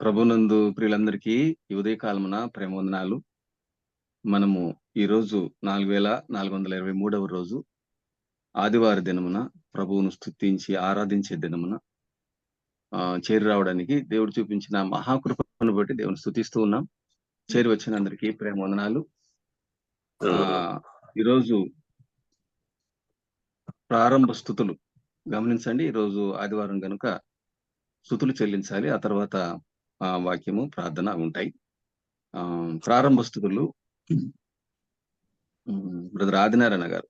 ప్రభునందు ప్రియులందరికీ ఈ ఉదయకాలమున ప్రేమ వందనాలు. మనము ఈరోజు 4423వ రోజు ఆదివారం దినమున ప్రభువును స్తుతించి ఆరాధించే దినమున చేరి రావడానికి దేవుడు చూపించిన మహాకృపను బట్టి దేవుని స్తుతిస్తూ ఉన్నాం. చేరి వచ్చిన అందరికీ ప్రేమ వందనాలు. ఈరోజు ప్రారంభ స్థుతులు గమనించండి. ఈరోజు ఆదివారం కనుక స్థుతులు చెల్లించాలి. ఆ తర్వాత వాక్యము ప్రార్థన ఉంటాయి. ప్రారంభ స్థుతులు బ్రదర్ ఆదినారాయణ గారు.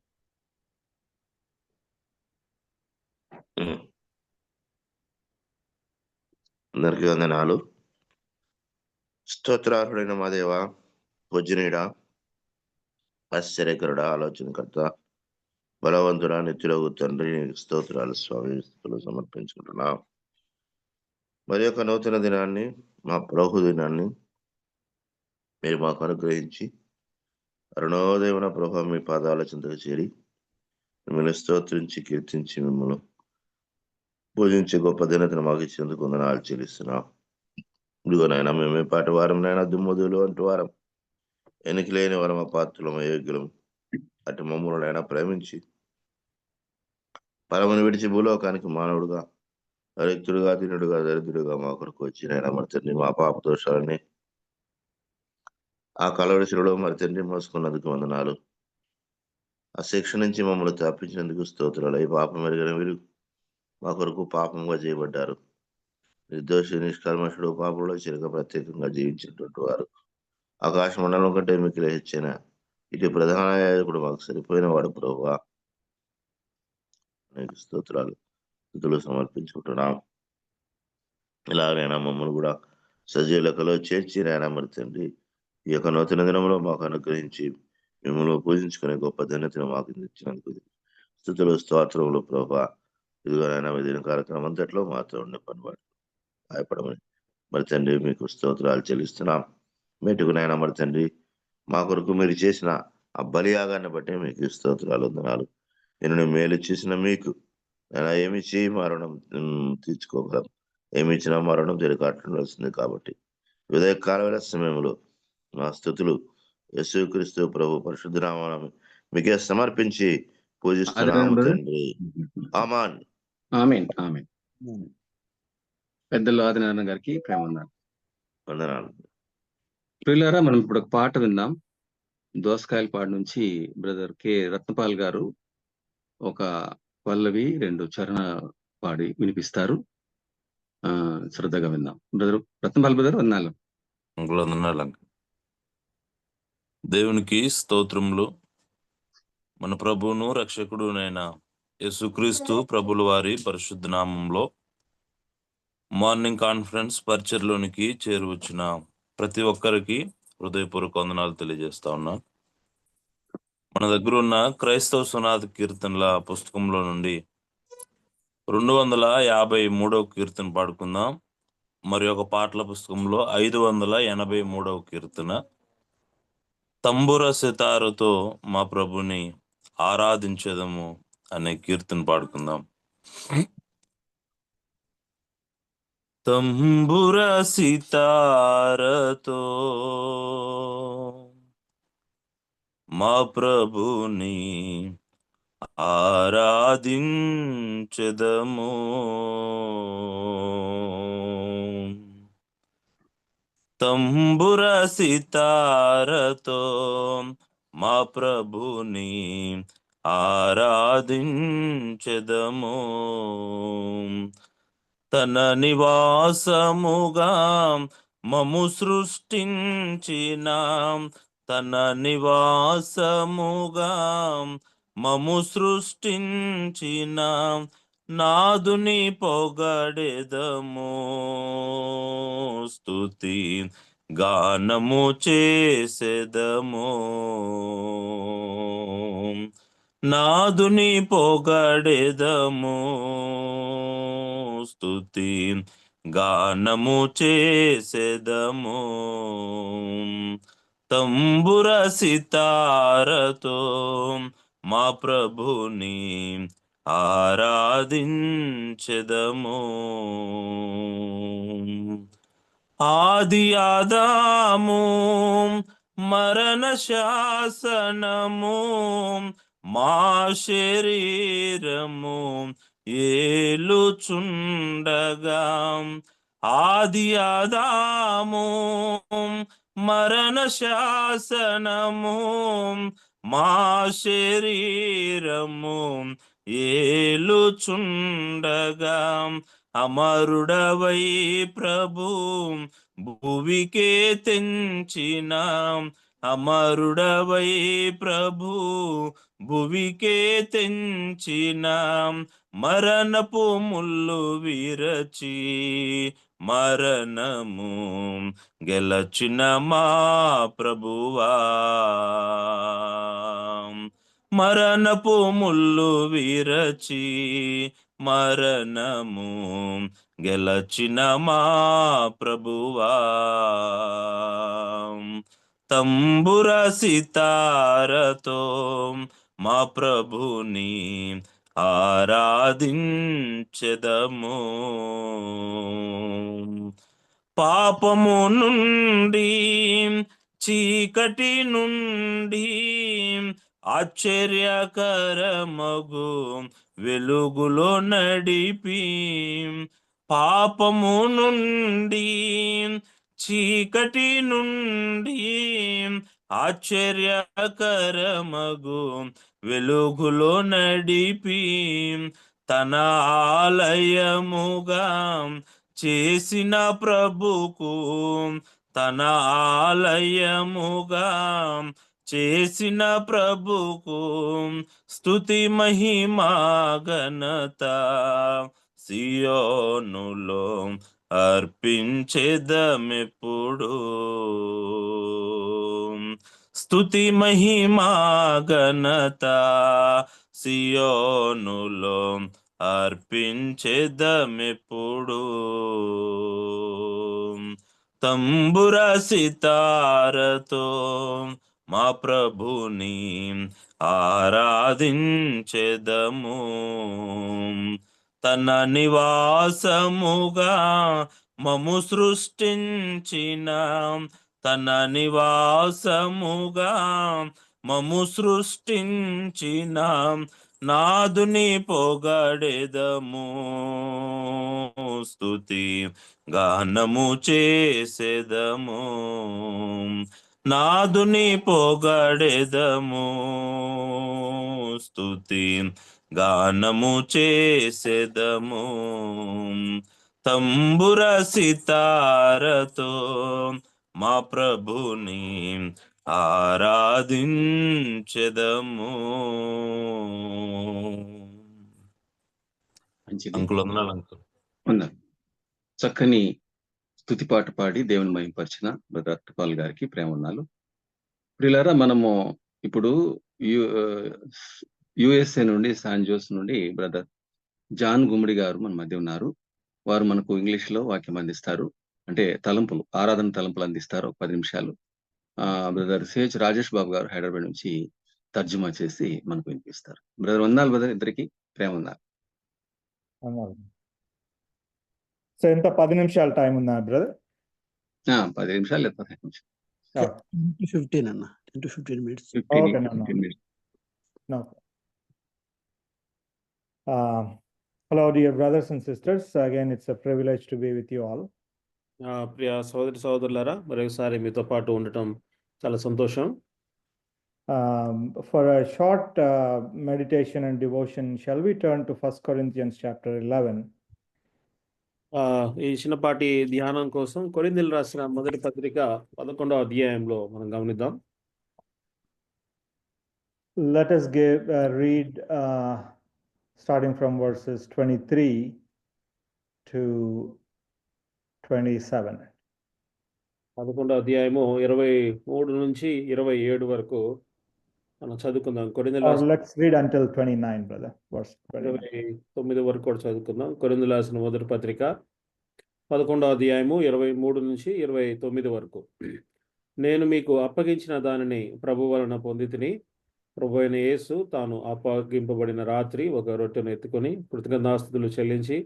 అందరికీ వందనాలు. స్తోత్రార్హుడైన మా దేవ, పూజనీయుడా, ఆశ్చర్యకరుడా, ఆలోచనకర్త, బలవంతుడా, నిత్యుడగు తండ్రి, స్తోత్రాలు స్వామి స్థుతులు సమర్పించుకుంటున్నా. మరి యొక్క నూతన దినాన్ని, మా ప్రభు దినాన్ని మీరు మాకు అనుగ్రహించి అరుణోదయమున ప్రభు మీ పాదాల చెంతకు చేరి మిమ్మల్ని స్తోత్రించి కీర్తించి మిమ్మల్ని పూజించే గొప్ప దినతను మాకు ఇచ్చేందుకు వందనాలు చెల్లిస్తున్నాం. ఇదిగోనైనా మేమే పాటి వారం నైనా దుమ్ముదులు అంటూ వారం ఎనికి లేని వారం అపాత్రులం అయోగ్యులం అటు మమ్మల్నైనా ప్రేమించి పరమను విడిచి భూలోకానికి మానవుడుగా రిక్తుడుగా తినుడుగా దరిద్రుడుగా మా కొరకు వచ్చి నైనా మరి తండ్రి మా పాప దోషాలని ఆ కలవరిశిలో మరి తండ్రి మోసుకున్నందుకు వందనాలు. ఆ శిక్ష నుంచి మమ్మల్ని తప్పించినందుకు స్తోత్రాలు. ఈ పాపం ఎరిగిన వీరు మా కొరకు పాపంగా చేయబడ్డారు. నిర్దోషి నిష్కల్మషుడు పాపంలో చిరక ప్రత్యేకంగా జీవించినటువంటి వారు ఆకాశ మండలం కంటే మీకు హెచ్చిన ఇటు ప్రధాన యాజకుడు మాకు సరిపోయిన వాడు ప్రభువా, నీకు స్తోత్రాలు స్తుతులు సమర్పించుకుంటున్నాం. ఇలాగైనా మమ్మల్ని కూడా సజీవ లెక్కలో చేర్చి నాయన మరి తండ్రి ఈ యొక్క నూతన దినంలో మాకు అనుగ్రహించి మిమ్మల్ని పూజించుకునే గొప్ప ధన్యతను మాకు ఇచ్చినందుకు స్తుతులు స్తోత్రములు ప్రభువా. ఇదిగోనైనా దీని కార్యక్రమం అంతట్లో మాతో ఉండే పనివాడు భయపడమని మరి తండ్రి మీకు స్తోత్రాలు చెల్లిస్తున్నాం. మెట్టుకునైనా మరి తండ్రి మా కొరకు మీరు చేసిన ఆ బలియాగాన్ని బట్టి మీకు స్తోత్రాలు వందనాలు. నేను మేలు చేసిన మీకు నేను ఏమి చేయి మరణం తీర్చుకోగలం, ఏమి ఇచ్చినా మరణం తిరగట్టుండాల్సింది. కాబట్టి ఉదయకాల సమయంలో మా స్థుతులు యేసుక్రీస్తు ప్రభు పరిశుద్ధ నామమున మీకే సమర్పించి పూజిస్తున్నాము తండ్రి. ఆమేన్. ఆమేన్. ఆమేన్. పెద్దలు ఆదినారాయణ గారికి ప్రేమ వందనాలు. ప్రియులారా, మనం ఇప్పుడు ఒక పాట విందాం. దోసకాయలపాడు నుంచి బ్రదర్ కె రత్నపాల్ గారు ఒక పల్లవి 2 చరణ పాడి వినిపిస్తారు. శ్రద్ధగా విందాం. బ్రదర్ రత్నపాల్ బ్రదర్ వందనాలు. దేవునికి స్తోత్రములు. మన ప్రభువును రక్షకుడునైన యేసుక్రీస్తు ప్రభుల వారి పరిశుద్ధ నామంలో మార్నింగ్ కాన్ఫరెన్స్ పరిచర్లోనికి చేరువచ్చిన ప్రతి ఒక్కరికి హృదయపూర్వక వందనాలు తెలియజేస్తా ఉన్నా. మన దగ్గర ఉన్న క్రైస్తవ సునాద కీర్తనల పుస్తకంలో నుండి 253వ కీర్తన పాడుకుందాం. మరి ఒక పాటల పుస్తకంలో 583వ కీర్తన తంబుర సితారుతో మా ప్రభుని ఆరాధించదము అనే కీర్తన పాడుకుందాం. తంబుర సితారతో మా ప్రభుని ఆరాధించదము, తంబుర సితారతో మా ప్రభుని ఆరాధించదము. తన నివాసముగా మము సృష్టించిన, తన నివాసముగా మము సృష్టించిన నాదుని పొగడెదము, స్తుతి గానము చేసెదము. నాదుని పొగడెదము, స్తుతి గానము చేసెదము. తంబుర సితారతో మా ప్రభుని ఆరాధించెదము. ఆది ఆదాము మరణ శాసనము మా శరీరము ఏలుచుండగా, ఆది ఆదాము మరణ శాసనము మా శరీరము ఏలుచుండగా, అమరుడవై ప్రభు భువికే తెంచిన, అమరుడవై ప్రభు భువికే తెంచిన, మరణపు ముల్లు విరచి మరణము గెలచిన మా ప్రభువా, మరణపు ముల్లు విరచి మరణము గెలచిన మా ప్రభువా, తంబుర సితారతో మా ప్రభుని ఆరాధించెదము. పాపము నుండి చీకటి నుండి ఆశ్చర్యకరమగు వెలుగులో నడిపి, పాపము నుండి చీకటి నుండి ఆశ్చర్యకరమగు వెలుగులో నడిపి, తన ఆలయముగా చేసిన ప్రభుకు, తన ఆలయముగా చేసిన ప్రభుకు స్తుతి మహిమా ఘనత సియోనులో అర్పించెదమెప్పుడు. స్తుతి మహిమా ఘనత సియోనులో అర్పించెదమెప్పుడు. తంబుర సితారతో మా ప్రభుని ఆరాధించెదము. తన నివాసముగా మము సృష్టించిన, తన నివాసముగా మము సృష్టించిన నాదుని పొగడెదము. స్తుతి గానము చేసెదము, నాదుని పొగడెదము. స్తుతి గానము చేసెదము. తంబుర సితారతో మా ప్రభుని ఆరాధించెదము. మంచిది. అంకుల్ వందనాలు అంకుల్. వందనాలు. చక్కని స్తుతి పాట పాడి దేవుని మహిమపరిచిన బ్రదర్ అట్టపాల్ గారికి ప్రేమ వందనాలు. ప్రియులారా, మనము ఇప్పుడు యుఎస్ఏ నుండి, శాన్ జోస్ నుండి బ్రదర్ జాన్ గుమ్మడి గారు మన మధ్య ఉన్నారు. వారు మనకు ఇంగ్లీష్ లో వాక్యం అందిస్తారు, అంటే తలంపులు, ఆరాధన తలంపులు అందిస్తారు. ఒక 10 నిమిషాలు. బ్రదర్ సిహెచ్ రాజేష్ బాబు గారు హైదరాబాద్ నుంచి తర్జుమా చేసి మనకు వినిపిస్తారు. బ్రదర్ వందనాలు బ్రదర్, ఇద్దరికి ప్రేమ వందనాలు. సో ఎంత 10 నిమిషాలు టైం ఉందా బ్రదర్? 10 నిమిషాలు లేదా 15 నిమిషాలు. 10-15 అన్న, 10-15 minutes. 15 minutes. No. Hello dear brothers and sisters, again it's a privilege to be with you all. ప్రియ సోదరి సోదరులారా, మరొకసారి మీతో పాటు ఉండటం చాలా సంతోషం. For a short meditation and devotion, shall we turn to 1 Corinthians chapter 11? ఈ చిన్నపాటి ధ్యానం కోసం కొరింథీయులకు రాసిన మొదటి పత్రిక 11వ అధ్యాయంలో మనం గమనిద్దాం. Let us read starting from verses 23 to 27. 11వ అధ్యాయము 23 నుంచి 27 వరకు మనం చదువుకుందాం. Or let's read until 29, brother. Verse 29. 29 వరకు కూడా చదువుకుందాం. కొరింథీయులకు రాసిన మొదటి పత్రిక 11వ అధ్యాయము 23 నుంచి 29 వరకు. నేను మీకు అప్పగించిన దానిని ప్రభు వలన పొందితిని. ప్రభు అయిన యేసు తాను అప్పగింపబడిన రాత్రి ఒక రొట్టెను ఎత్తుకొని కృతజ్ఞతాస్తుతులు చెల్లించి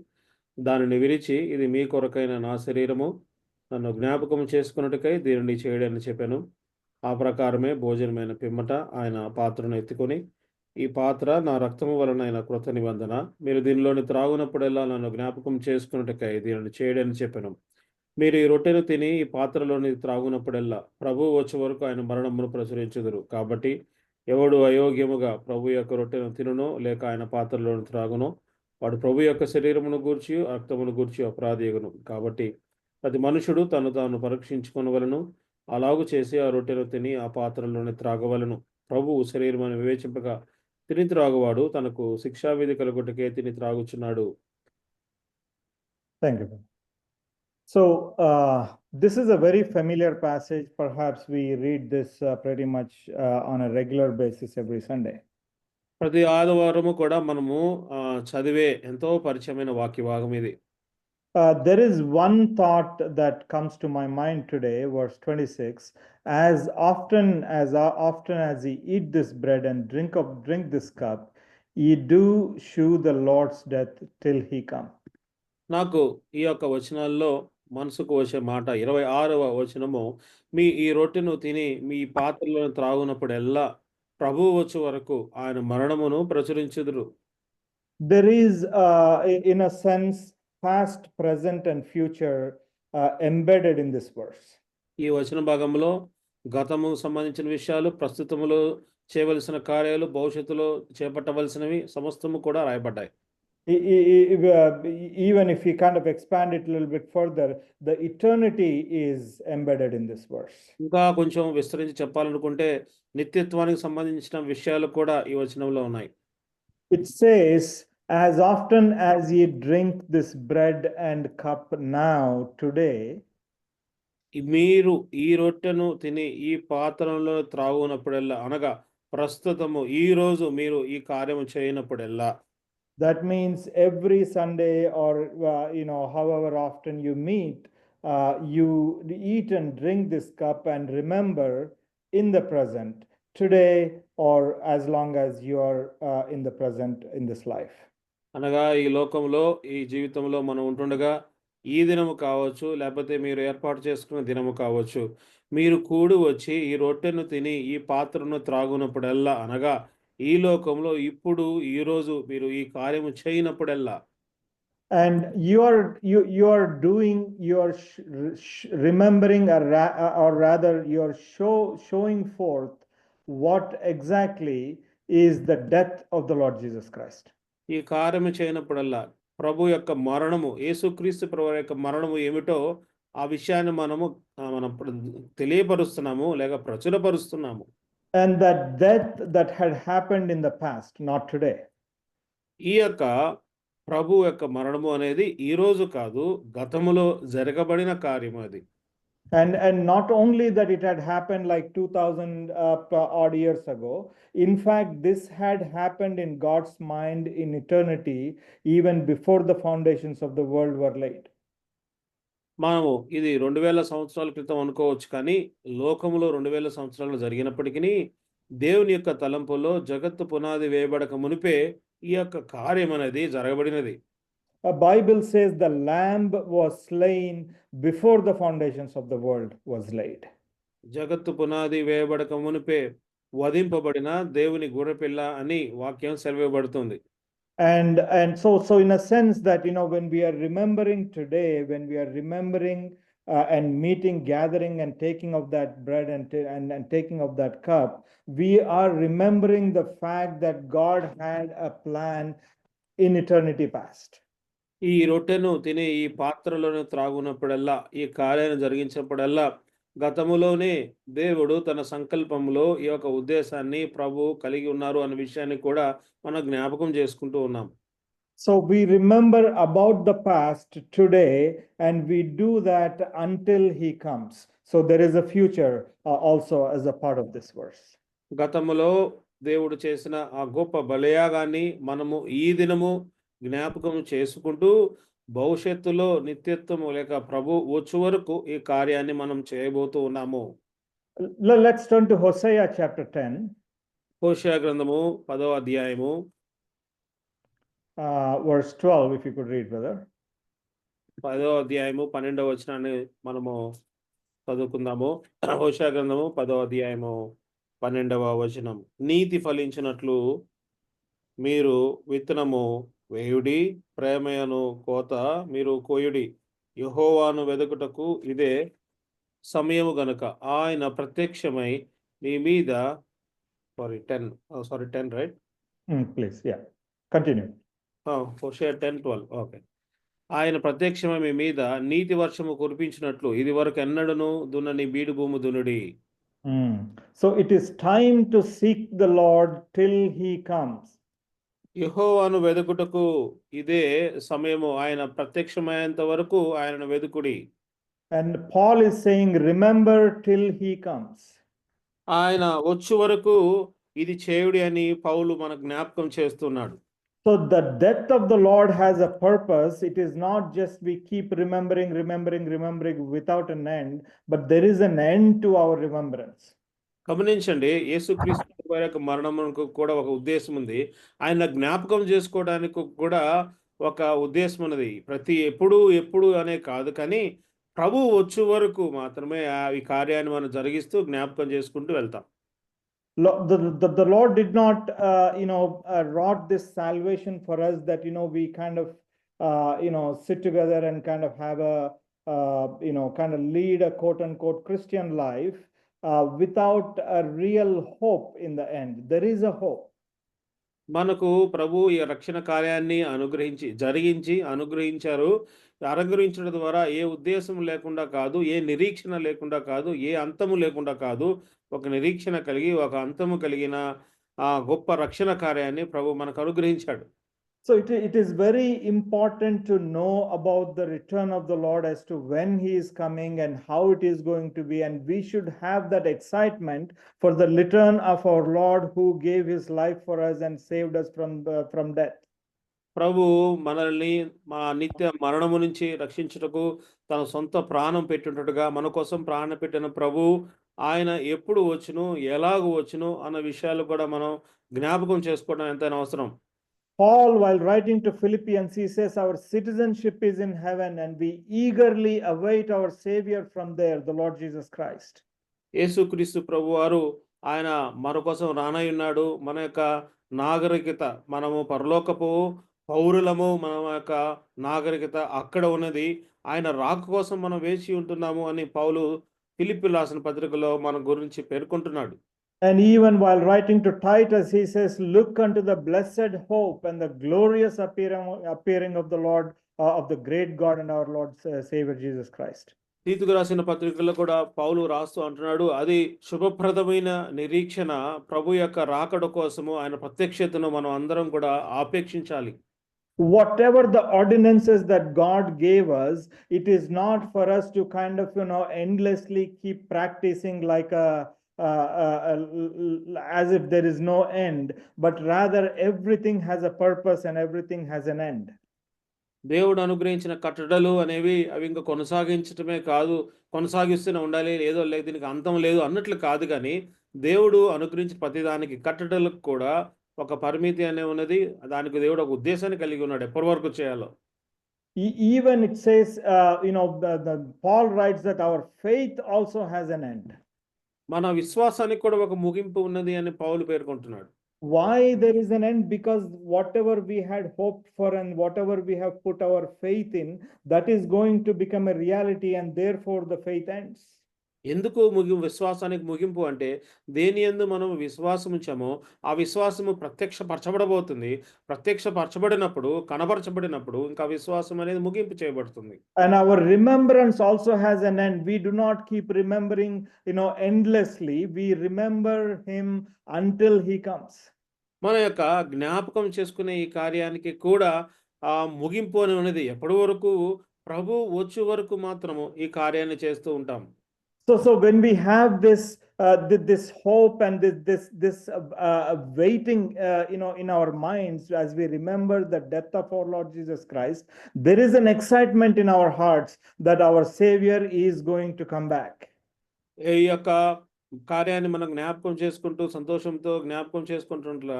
దానిని విరిచి, ఇది మీ కొరకైన నా శరీరము, నన్ను జ్ఞాపకం చేసుకున్నట్టుకై దీనిని చేయడని చెప్పాను. ఆ ప్రకారమే భోజనమైన పిమ్మట ఆయన పాత్రను ఎత్తుకొని, ఈ పాత్ర నా రక్తము వలనైన కృత నిబంధన, మీరు దీనిలోని త్రాగునప్పుడెల్లా నన్ను జ్ఞాపకం చేసుకున్నట్టుకై దీనిని చేయడని చెప్పాను. మీరు ఈ రొట్టెను తిని ఈ పాత్రలోని త్రాగునప్పుడెల్లా ప్రభువు వచ్చే వరకు ఆయన మరణమును ప్రచురించుదురు. కాబట్టి ఎవడు అయోగ్యముగా ప్రభు యొక్క రొట్టెను తినునో లేక ఆయన పాత్రలోని త్రాగునో వాడు ప్రభు యొక్క శరీరమును గూర్చి రక్తమును గూర్చి అపరాధియగును. కాబట్టి ప్రతి మనుషుడు తను తాను పరీక్షించుకొనవలెను. అలాగు చేసి ఆ రొట్టెను తిని ఆ పాత్రలోని త్రాగవలెను. ప్రభువు శరీరమని వివేచింపగా తిని త్రాగువాడు తనకు శిక్షావిధి కలుగుటకే తిని త్రాగుచున్నాడు. Thank you. So, this is a very familiar passage. Perhaps we read this pretty much on a regular basis every Sunday. ప్రతి ఆదివారము కూడా మనము చదివే ఎంతో పరిచయమైన వాక్య భాగం ఇది. There is one thought that comes to my mind today, verse 26. As often as ye eat this bread and drink this cup, ye do shew the Lord's death till he come. నాకు ఈ యొక్క వచనాల్లో మనసుకు వచ్చే మాట 26వ వచనము, మీ ఈ రొట్టెను తిని మీ పాత్రలో త్రాగునప్పుడెల్లా ప్రభువు వచ్చే వరకు ఆయన మరణమును ప్రచురించుదురు. There is, in a sense, past, present, and future embedded in this verse. ఈ వచన భాగంలో గతము సంబంధించిన విషయాలు, ప్రస్తుతములో చేయవలసిన కార్యాలు, భవిష్యత్తులో చేపట్టవలసినవి సమస్తము కూడా రాయబడ్డాయి. Even if we kind of expand it a little bit further, the eternity is embedded in this verse. ఇంకా కొంచెం విస్తరించి చెప్పాలనుకుంటే నిత్యత్వానికి సంబంధించిన విషయాలు కూడా ఈ వచనంలో ఉన్నాయి. It says, as often as ye drink this bread and cup now, today, మీరు ఈ రొట్టెను తిని ఈ పాత్రలో త్రాగునప్పుడెల్లా, అనగా ప్రస్తుతము ఈ రోజు మీరు ఈ కార్యము చేయనప్పుడెల్లా. that means every Sunday or however often you meet, you eat and drink this cup and remember in the present, today, or as long as you are in the present in this life. అనగా ఈ లోకంలో ఈ జీవితంలో మనం ఉంటుండగా ఈ దినము కావచ్చు, లేకపోతే మీరు ఏర్పాటు చేసుకున్న దినము కావచ్చు, మీరు కూడి వచ్చి ఈ రొట్టెను తిని ఈ పాత్రను త్రాగునప్పుడల్లా, అనగా ఈ లోకంలో ఇప్పుడు ఈ రోజు మీరు ఈ కార్యము చేయనప్పుడల్లా. And you are doing, you are remembering, or rather you are showing forth what exactly is the death of the Lord Jesus Christ. ఈ కార్యము చేయనప్పుడల్లా ప్రభు యొక్క మరణము, యేసుక్రీస్తు ప్రభు యొక్క మరణము ఏమిటో ఆ విషయాన్ని మనం తెలియపరుస్తున్నాము లేక ప్రచురపరుస్తున్నాము. And that death that had happened in the past, not today. ఈ యొక్క ప్రభు యొక్క మరణము అనేది ఈ రోజు కాదు, గతములో జరగబడిన కార్యము అది. And not only that it had happened like 2000 odd years ago. In fact, this had happened in God's mind in eternity, even before the foundations of the world were laid. మనము ఇది 2000 సంవత్సరాల క్రితం అనుకోవచ్చు, కానీ లోకములో 2000 సంవత్సరాలు జరిగినప్పటికీ దేవుని యొక్క తలంపులో జగత్తు పునాది వేయబడక మునిపే ఈ యొక్క కార్యం అనేది జరగబడినది. A Bible says the lamb was slain before the foundations of the world was laid. జగత్తు పునాది వేయబడక మునిపే వధింపబడిన దేవుని గొర్రెపిల్ల అని వాక్యం సెలవుబడుతుంది. And so in a sense that, when we are remembering today, when we are remembering and meeting, gathering and taking of that bread and taking of that cup, we are remembering the fact that God had a plan in eternity past. ఈ రొట్టెను తిని ఈ పాత్రలోనే త్రాగునప్పుడల్లా, ఈ కార్యాన్ని జరిగించినప్పుడల్లా గతములోనే దేవుడు తన సంకల్పంలో ఈ యొక్క ఉద్దేశాన్ని ప్రభు కలిగి ఉన్నారు అనే విషయాన్ని కూడా మనం జ్ఞాపకం చేసుకుంటూ ఉన్నాం. So we remember about the past today, and we do that until he comes. So there is a future also as a part of this verse. గతములో దేవుడు చేసిన ఆ గొప్ప బలియాగాన్ని మనము ఈ దినము జ్ఞాపకం చేసుకుంటూ భవిష్యత్తులో నిత్యత్వము లేక ప్రభు వచ్చు వరకు ఈ కార్యాన్ని మనం చేయబోతూ ఉన్నాము. Let's turn to Hosea chapter 10. హోషేయ గ్రంథము 10వ అధ్యాయము Verse 12, if you could read, brother. 10వ అధ్యాయము 12వ వచనాన్ని మనము చదువుకుందాము. హోషేయ గ్రంథము 10వ అధ్యాయము 12వ వచనం. నీతి ఫలించినట్లు మీరు విత్తనము వేయుడి, ప్రేమయను కోత మీరు కోయుడి. యెహోవాను వెదకుటకు ఇదే సమయము గనుక ఆయన ప్రత్యక్షమై నీ మీద 10 right. Please, yeah. Continue. హోషేయ 10:12. Okay. ఆయన ప్రత్యక్షమై మీ మీద నీతి వర్షము కురిపించినట్లు ఇది వరకు ఎన్నడను దున్నని బీడు భూమి దునుడి. So it is time to seek the Lord till he comes. యెహోవాను వెదుకుటకు ఇదే సమయము, ఆయన ప్రత్యక్షమయ్యేంత వరకు ఆయనను వెదుకుడి. And Paul is saying, remember till he comes. ఆయన వచ్చు వరకు ఇది చేయుడి అని పౌలు మన జ్ఞాపకం చేస్తున్నాడు. So the death of the Lord has a purpose. It is not just we keep remembering without an end, but there is an end to our remembrance. గమనించండి, యేసుక్రీస్తు వారి యొక్క మరణమునకు కూడా ఒక ఉద్దేశం ఉంది. ఆయన జ్ఞాపకం చేసుకోవడానికి కూడా ఒక ఉద్దేశం ఉన్నది. ఎప్పుడు అనే కాదు, కానీ ప్రభు వచ్చు వరకు మాత్రమే ఈ కార్యాన్ని మనం జరిగిస్తూ జ్ఞాపకం చేసుకుంటూ వెళ్తాం. The Lord did not wrought this salvation for us that we kind of sit together and kind of have a kind of lead a quote unquote Christian life without a real hope in the end. There is a hope. మనకు ప్రభు ఈ రక్షణ కార్యాన్ని అనుగ్రహించారు. అనుగ్రహించడం ద్వారా ఏ ఉద్దేశం లేకుండా కాదు, ఏ నిరీక్షణ లేకుండా కాదు, ఏ అంతము లేకుండా కాదు, ఒక నిరీక్షణ కలిగి ఒక అంతము కలిగిన గొప్ప రక్షణ కార్యాన్ని ప్రభు మనకు అనుగ్రహించాడు. So it is very important to know about the return of the Lord as to when he is coming and how it is going to be, and we should have that excitement for the return of our Lord who gave his life for us and saved us from death. ప్రభు మనల్ని మా నిత్య మరణము నుంచి రక్షించుటకు తన సొంత ప్రాణం పెట్టినట్టుగా మన కోసం ప్రాణం పెట్టిన ప్రభు ఆయన ఎప్పుడు వచ్చును, ఎలాగ వచ్చును అన్న విషయాలు కూడా మనం జ్ఞాపకం చేసుకోవడం ఎంతైనా అవసరం. Paul, while writing to Philippians, he says our citizenship is in heaven and we eagerly await our Savior from there, the Lord Jesus Christ. యేసుక్రీస్తు ప్రభు వారు ఆయన మన కోసం రానయ్యున్నాడు. మన యొక్క నాగరికత, మనము పరలోకపు పౌరులము, మన యొక్క నాగరికత అక్కడ ఉన్నది. ఆయన రాక కోసం మనం వేచి ఉంటున్నాము అని పౌలు ఫిలిప్పీ రాసిన పత్రికలో మన గురించి పేర్కొంటున్నాడు. And even while writing to Titus, he says, look unto the blessed hope and the glorious appearing of the Lord, of the great God and our Lord Savior Jesus Christ. తీతుకు రాసిన పత్రికల్లో కూడా పౌలు రాస్తూ అంటున్నాడు, అది శుభప్రదమైన నిరీక్షణ, ప్రభు యొక్క రాకడ కోసము ఆయన ప్రత్యక్షతను మనం అందరం కూడా ఆపేక్షించాలి. Whatever the ordinances that God gave us, it is not for us to kind of endlessly keep practicing like as if there is no end, but rather everything has a purpose and everything has an end. దేవుడు అనుగ్రహించిన కట్టడలు అనేవి అవి ఇంకా కొనసాగించటమే కాదు, కొనసాగిస్తూనే ఉండాలి, ఏదో లేదు దీనికి అంతం లేదు అన్నట్లు కాదు, కానీ దేవుడు అనుగ్రహించిన ప్రతిదానికి కట్టడలకు కూడా ఒక పరిమితి అనే ఉన్నది. దానికి దేవుడు ఒక ఉద్దేశాన్ని కలిగి ఉన్నాడు, ఎప్పటి వరకు చేయాలో. Even it says, Paul writes that our faith also has an end. మన విశ్వాసానికి కూడా ఒక ముగింపు ఉన్నది అని పౌలు పేర్కొంటున్నాడు. Why there is an end? Because whatever we had hoped for and whatever we have put our faith in, that is going to become a reality, and therefore the faith ends. ఎందుకు విశ్వాసానికి ముగింపు అంటే, దేని యందు మనం విశ్వాసం ఉంచామో ఆ విశ్వాసము ప్రత్యక్షపరచబడబోతుంది. ప్రత్యక్షపరచబడినప్పుడు, కనబరచబడినప్పుడు ఇంకా విశ్వాసం అనేది ముగింపు చేయబడుతుంది. And our remembrance also has an end. We do not keep remembering endlessly. We remember him until he comes. మన యొక్క జ్ఞాపకం చేసుకునే ఈ కార్యానికి కూడా ముగింపు అని ఉన్నది. ఎప్పటి వరకు? ప్రభు వచ్చే వరకు మాత్రము ఈ కార్యాన్ని చేస్తూ ఉంటాం. So when we have this hope and this waiting in our minds as we remember the death of our Lord Jesus Christ, there is an excitement in our hearts that our Savior is going to come back. ఈ యొక్క కార్యాన్ని మనం జ్ఞాపకం చేసుకుంటూ సంతోషంతో జ్ఞాపకం చేసుకుంటుంటా,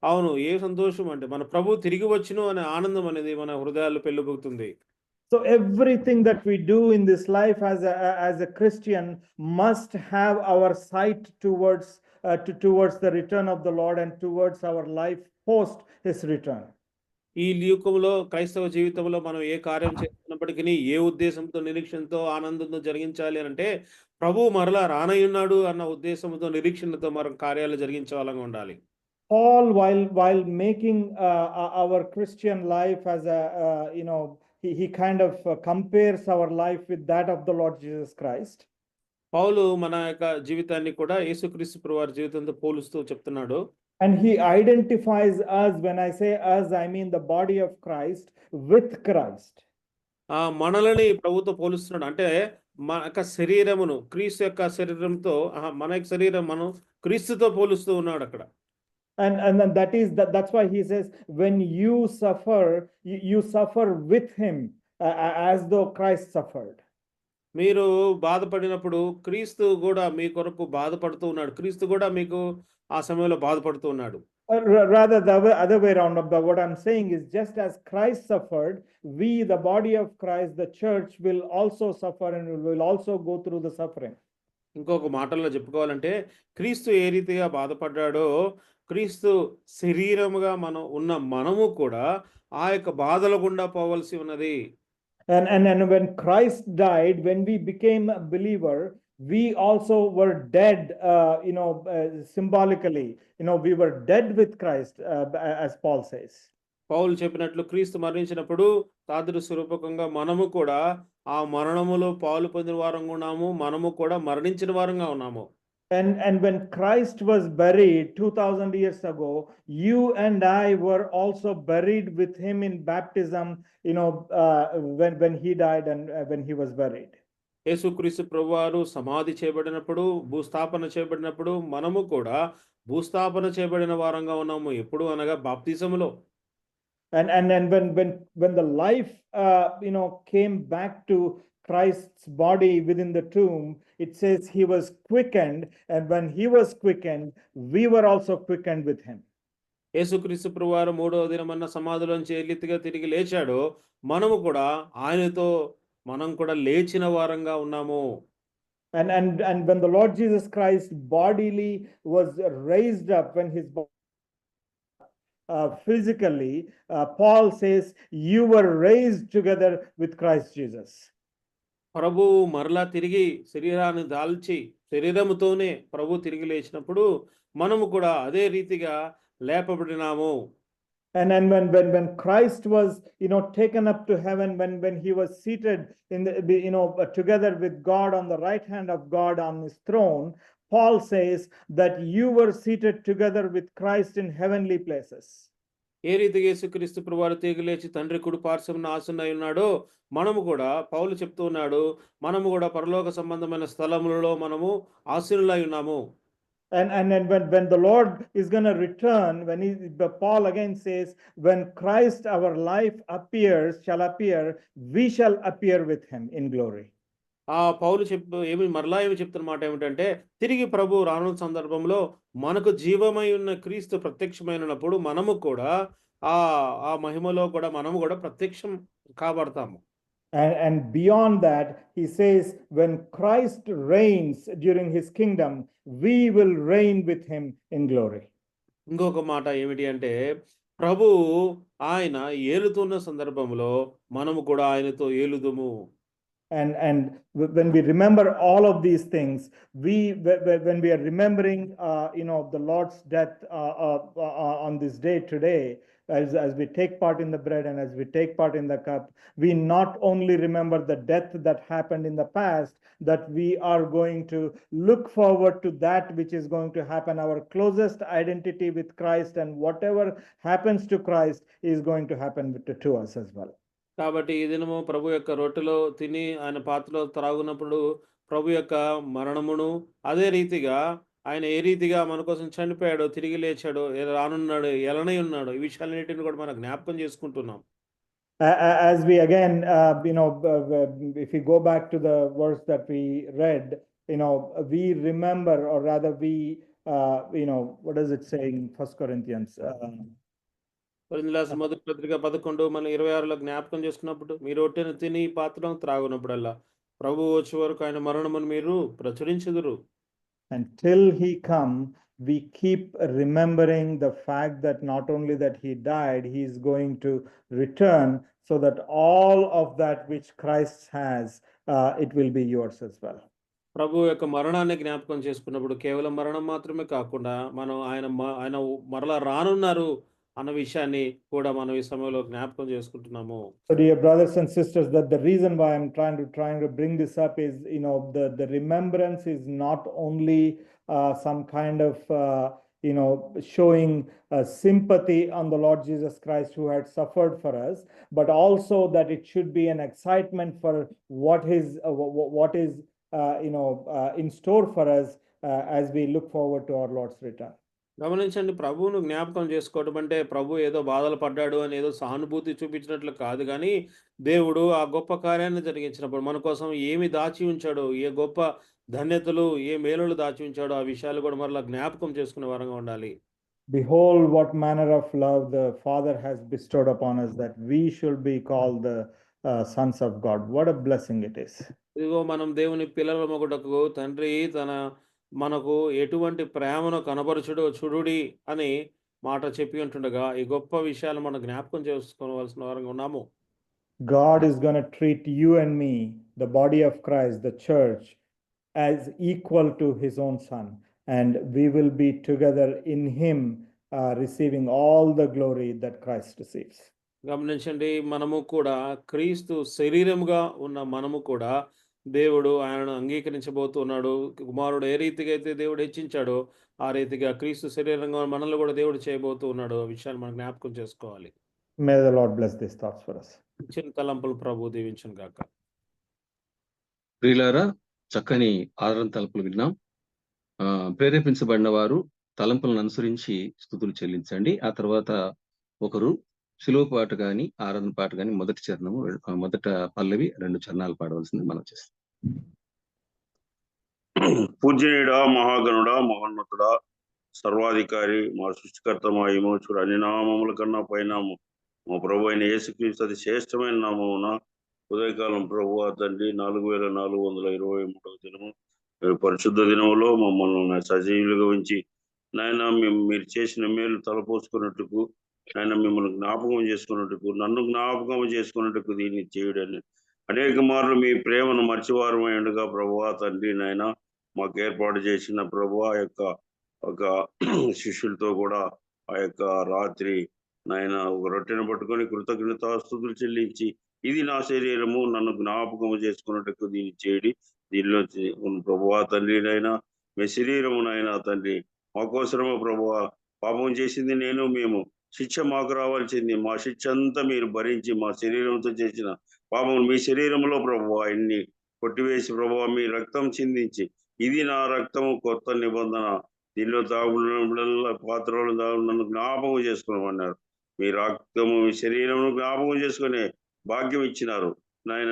అవును, ఏ సంతోషం అంటే మన ప్రభు తిరిగి వచ్చును అనే ఆనందం అనేది మన హృదయాల్లో పెళ్ళిబుకుతుంది. So everything that we do in this life as a Christian must have our sight towards the return of the Lord and towards our life post his return. ఈ యుగంలో క్రైస్తవ జీవితంలో మనం ఏ కార్యం చేస్తున్నప్పటికీ ఏ ఉద్దేశంతో, నిరీక్షణతో, ఆనందంతో జరిగించాలి అంటే ప్రభువు మరలా రానయ్యున్నాడు అన్న ఉద్దేశంతో, నిరీక్షణతో మనం కార్యాలు జరిగించే వాళ్ళంగా ఉండాలి. Paul, while making our Christian life as he kind of compares our life with that of the Lord Jesus Christ. పౌలు మన యొక్క జీవితాన్ని కూడా యేసుక్రీస్తు ప్రభువారి జీవితంతో పోలుస్తూ చెప్తున్నాడు. And he identifies us, when I say us, I mean the body of Christ with Christ. మనలని ప్రభుతో పోలుస్తున్నాడు. అంటే మన యొక్క శరీరమును క్రీస్తు యొక్క శరీరంతో, మన యొక్క శరీరం మనం క్రీస్తుతో పోలుస్తూ ఉన్నాడు అక్కడ. And then that's why he says, when you suffer, you suffer with him, as though Christ suffered. మీరు బాధపడినప్పుడు క్రీస్తు కూడా మీ కొరకు బాధపడుతూ ఉన్నాడు. క్రీస్తు కూడా మీకు ఆ సమయంలో బాధపడుతూ ఉన్నాడు. Rather the other way around. What I'm saying is, just as Christ suffered, we, the body of Christ, the church, will also suffer and will also go through the suffering. ఇంకొక మాటల్లో చెప్పుకోవాలంటే, క్రీస్తు ఏ రీతిగా బాధపడ్డాడో, క్రీస్తు శరీరముగా మనము కూడా ఆ యొక్క బాధల గుండా పోవలసి ఉన్నది. And when Christ died, when we became a believer, we also were dead, symbolically, we were dead with Christ, as Paul says. పౌలు చెప్పినట్లు క్రీస్తు మరణించినప్పుడు తాదృశ్య రూపకంగా మనము కూడా ఆ మరణములో పాలు పొందిన వారంగా ఉన్నాము, మనము కూడా మరణించిన వారంగా ఉన్నాము. And when Christ was buried 2000 years ago, you and I were also buried with him in baptism, when he died and when he was buried. యేసుక్రీస్తు ప్రభువారు సమాధి చేయబడినప్పుడు, భూస్థాపన చేయబడినప్పుడు మనము కూడా భూస్థాపన చేయబడిన వారంగా ఉన్నాము. ఎప్పుడు అనగా బాప్తిజములో. And then when the life came back to Christ's body within the tomb, it says he was quickened, and when he was quickened, we were also quickened with him. యేసుక్రీస్తు ప్రభువారు మూడవ దినమన్న సమాధిలోంచి ఏ రీతిగా తిరిగి లేచాడో, మనము కూడా ఆయనతో మనం కూడా లేచిన వారంగా ఉన్నాము. And when the Lord Jesus Christ bodily was raised up, when his physically, Paul says, you were raised together with Christ Jesus. ప్రభువు మరలా తిరిగి శరీరాన్ని దాల్చి శరీరముతోనే ప్రభు తిరిగి లేచినప్పుడు మనము కూడా అదే రీతిగా లేపబడినాము. And when Christ was taken up to heaven, when he was seated in the together with God on the right hand of God on his throne, Paul says that you were seated together with Christ in heavenly places. ఏ రీతిగా యేసుక్రీస్తు ప్రభువారు తిరిగి లేచి తండ్రి కుడి పార్శ్వమున ఆసీనుడై ఉన్నాడో, మనము కూడా పౌలు చెప్తూ ఉన్నాడు, మనము కూడా పరలోక సంబంధమైన స్థలములలో మనము ఆసీనులై ఉన్నాము. And then when the Lord is going to return, Paul again says, when Christ our life shall appear, we shall appear with him in glory. పౌలు మరలా ఏమి చెప్తున్న మాట ఏమిటంటే, తిరిగి ప్రభు రానున్న సందర్భంలో మనకు జీవమై ఉన్న క్రీస్తు ప్రత్యక్షమైనప్పుడు మనము కూడా ఆ మహిమలో కూడా మనము కూడా ప్రత్యక్షం కాబడతాము. And beyond that, he says, when Christ reigns during his kingdom, we will reign with him in glory. ఇంకొక మాట ఏమిటి అంటే, ప్రభు ఆయన ఏలుతున్న సందర్భంలో మనము కూడా ఆయనతో ఏలుదుము. And when we remember all of these things, when we are remembering the Lord's death on this day today, as we take part in the bread and as we take part in the cup, we not only remember the death that happened in the past, that we are going to look forward to that which is going to happen. Our closest identity with Christ, and whatever happens to Christ is going to happen to us as well. కాబట్టి ఈ దినము ప్రభు యొక్క రొట్టెలో తిని ఆయన పాత్రలో త్రాగునప్పుడు ప్రభు యొక్క మరణమును, అదే రీతిగా ఆయన ఏ రీతిగా మన కోసం చనిపోయాడో, తిరిగి లేచాడో, రానున్నాడు, ఎలనై ఉన్నాడు, ఈ విషయాలన్నిటిని కూడా మనం జ్ఞాపకం చేసుకుంటున్నాం. As we again, if we go back to the verse that we read, we remember, or rather we, what does it say in 1 Corinthians? కొరింథీయులకు రాసిన మొదటి పత్రిక 11 మనం 26లో జ్ఞాపకం చేసుకున్నప్పుడు మీరు రొట్టెను తిని పాత్రను త్రాగునప్పుడల్లా ప్రభువు వచ్చే వరకు ఆయన మరణమును మీరు ప్రచురించుదురు. Until he come, we keep remembering the fact that not only that he died, he is going to return, so that all of that which Christ has, it will be yours as well. ప్రభు యొక్క మరణాన్ని జ్ఞాపకం చేసుకున్నప్పుడు కేవలం మరణం మాత్రమే కాకుండా మనం ఆయన మరలా రానున్నారు అన్న విషయాన్ని కూడా మనం ఈ సమయంలో జ్ఞాపకం చేసుకుంటున్నాము. So dear brothers and sisters, that the reason why I'm trying to bring this up is, the remembrance is not only some kind of showing sympathy on the Lord Jesus Christ who had suffered for us, but also that it should be an excitement for what is in store for us as we look forward to our Lord's return. గమనించండి, ప్రభువును జ్ఞాపకం చేసుకోవడం అంటే ప్రభు ఏదో బాధలు పడ్డాడు అని ఏదో సానుభూతి చూపించినట్లు కాదు, కానీ దేవుడు ఆ గొప్ప కార్యాన్ని జరిగించినప్పుడు మన కోసం ఏమి దాచి ఉంచాడో, ఏ గొప్ప ధన్యతలు, ఏ మేలులు దాచి ఉంచాడో ఆ విషయాలు కూడా మరలా జ్ఞాపకం చేసుకునే వారంగా ఉండాలి. Behold, what manner of love the Father has bestowed upon us, that we should be called the sons of God. What a blessing it is. ఇదిగో మనం దేవుని పిల్లలమగుటకు తండ్రి మనకు ఎటువంటి ప్రేమను కనబరచుడో చూడుడి అని మాట చెప్పి ఉంటుండగా ఈ గొప్ప విషయాలు మనం జ్ఞాపకం చేసుకోవాల్సిన వారంగా ఉన్నాము. God is going to treat you and me, the body of Christ, the church, as equal to his own son, and we will be together in him, receiving all the glory that Christ receives. గమనించండి, మనము కూడా క్రీస్తు శరీరముగా ఉన్న మనము కూడా దేవుడు ఆయనను అంగీకరించబోతున్నాడు. కుమారుడు ఏ రీతిగా అయితే దేవుడు హెచ్చించాడో ఆ రీతిగా క్రీస్తు శరీరంగా మనల్ని కూడా దేవుడు చేయబోతున్నాడు. ఆ విషయాన్ని మనం జ్ఞాపకం చేసుకోవాలి. May the Lord bless these thoughts for us. చిన్న తలంపులు ప్రభు దీవించును గాక. ప్రియులారా, చక్కని ఆదరణ తలంపులు విన్నాం. ప్రేరేపించబడిన వారు తలంపులను అనుసరించి స్తుతులు చెల్లించండి. ఆ తర్వాత ఒకరు శిలువ పాట గాని ఆరాధన పాట గాని మొదట పల్లవి 2 చరణాలు పాడవలసింది మనం చేస్తాం. పూజ్యనుడా, మహాగణుడా, మహోన్నతుడా, సర్వాధికారి, మా సృష్టికర్త, మా విమోచకుడు, అన్ని నామముల కన్నా పైనాము మా ప్రభు అయిన యేసుక్రీస్తు అతి శ్రేష్టమైన నామమున ఉదయకాలం ప్రభువా తండ్రి 4423వ దినము పరిశుద్ధ దినములో మమ్మల్ని సజీవులుగా ఉంచి నాయన మీరు చేసిన మేలు తలపోసుకున్నట్టుకు, ఆయన మిమ్మల్ని జ్ఞాపకం చేసుకున్నట్టుకు, నన్ను జ్ఞాపకం చేసుకున్నట్టుకు దీన్ని చేయడని అనేక మార్లు మీ ప్రేమను మర్చివారమైండుగా ప్రభువా తండ్రి నాయన మాకు ఏర్పాటు చేసిన ప్రభువా ఒక శిష్యులతో కూడా ఆ యొక్క రాత్రి నాయన ఒక రొట్టెను పట్టుకొని కృతజ్ఞతాస్తుతులు చెల్లించి ఇది నా శరీరము, నన్ను జ్ఞాపకము చేసుకున్నట్టుకు దీన్ని చేయడి. దీనిలో ప్రభువా తండ్రి నాయన మీ శరీరము నాయన తండ్రి మాకోసరము ప్రభువా పాపం చేసింది మేము, శిక్ష మాకు రావాల్సింది, మా శిక్ష అంతా మీరు భరించి మా శరీరంతో చేసిన పాపం మీ శరీరంలో ప్రభువా ఇన్ని కొట్టివేసి ప్రభువా మీ రక్తం చిందించి ఇది నా రక్తము కొత్త నిబంధన, దీనిలో తాగుల పాత్రలు నన్ను జ్ఞాపకం చేసుకోమన్నారు. మీ రక్తము మీ శరీరమును జ్ఞాపకం చేసుకునే భాగ్యం ఇచ్చినారు నాయన.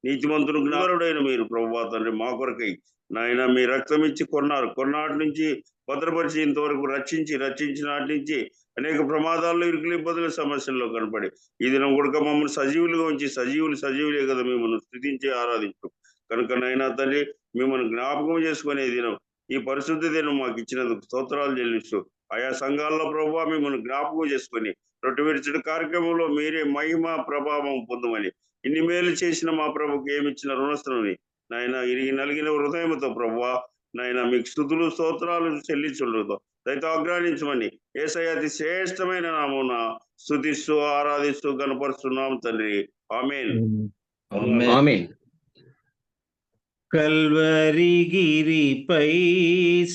నీతిమంతుడు జ్ఞానుడైన మీరు ప్రభువా తండ్రి మా కొరకై నాయన మీ రక్తం ఇచ్చి కొన్నాటి నుంచి భద్రపరిచి ఇంతవరకు రక్షించి నాటి నుంచి అనేక ప్రమాదాల్లో ఇరుకులు ఇబ్బందుల సమస్యల్లో కనపడి ఈ దినం కూడా మమ్మల్ని సజీవులుగా ఉంచి సజీవులే కదా మిమ్మల్ని స్తుతించి ఆరాధించు కనుక నైనా తండ్రి మిమ్మల్ని జ్ఞాపకం చేసుకునే దినం, ఈ పరిశుద్ధ దినం మాకు ఇచ్చినందుకు స్తోత్రాలు చెల్లిస్తూ ఆయా సంఘాల్లో ప్రభువా మిమ్మల్ని జ్ఞాపకం చేసుకొని రొట్టె విడిచిన కార్యక్రమంలో మీరే మహిమ ప్రభావం పొందమని, ఇన్ని మేలు చేసిన మా ప్రభుకి ఏమిచ్చిన రుణస్థుని నాయన ఇరిగి నలిగిన హృదయంతో ప్రభువా నాయన మీకు స్తుతులు స్తోత్రాలు చెల్లించుండదు దయతో ఆగ్రహించమని యేసయ్య అతి శ్రేష్టమైన నామమున స్తుతిస్తూ ఆరాధిస్తూ గణపరుస్తున్నాం తండ్రి. ఆమేన్. ఆమేన్. కల్వరిగిరిపై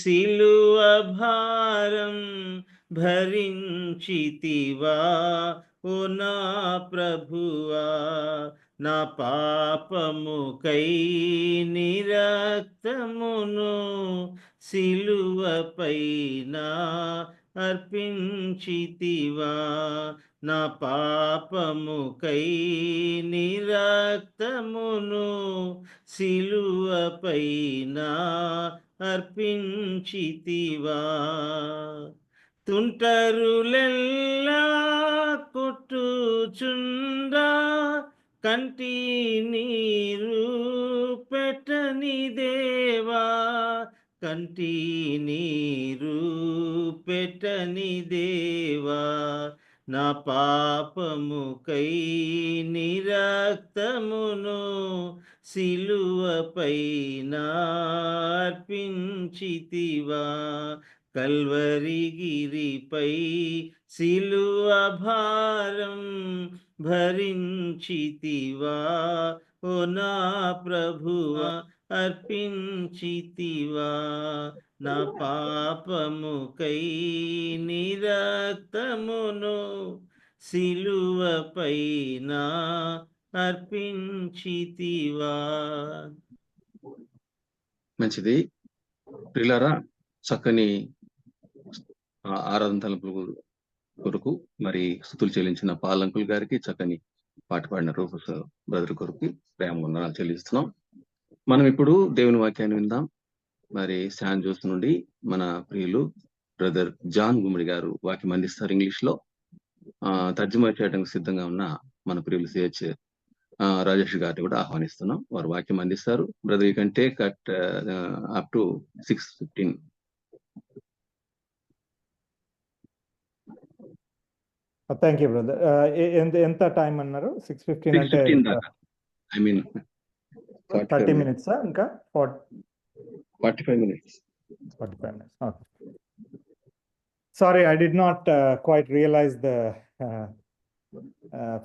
సిలువ భారం భరించితివా ఓ నా ప్రభువా, నా పాపముకై నిరక్తమును సిలువపైన అర్పించితివా, నా పాపముకై నిరక్తమును సిలువపైన అర్పించితివా. తుంటరులెల్లా కంటి నీరు పెట్టని దేవా, కంటి నీరు పెట్టని దేవా, నా పాపముకై నీ రక్తమును సిలువపై అర్పించితివా, కల్వరిగిరిపై సిలువ భారం భరించితివా, ఓ నా ప్రభువా అర్పించితివా, నా పాపముకై నీ రక్తమును సిలువపైన అర్పించితివా. మంచిది ప్రియులారా, చక్కని ఆరాధన తలుపుల కొరకు మరి స్తుతులు చెల్లించిన పాలంకుల్ గారికి, చక్కని పాట పాడిన రూపస్ బ్రదర్ కొరకు ప్రేమ వందనాలు చెల్లిస్తున్నాం. మనం ఇప్పుడు దేవుని వాక్యాన్ని విందాం. మరి శాన్ జోస్ నుండి మన ప్రియులు బ్రదర్ జాన్ గుమ్మడి గారు వాక్యం అందిస్తారు ఇంగ్లీష్ లో. తర్జుమా చేయడానికి సిద్ధంగా ఉన్న మన ప్రియులు సిహెచ్ రాజేష్ గారిని కూడా ఆహ్వానిస్తున్నాం. వారు వాక్యం అందిస్తారు. Brother you can take at up to 6:15. Thank you brother. ఎంత టైం అన్నారు? 6:15 అంటే 6:15 దాకా. ఐ మీన్ 30 minutes ఇంకా 45 minutes. 45 minutes. Okay. Sorry, I did not quite realize the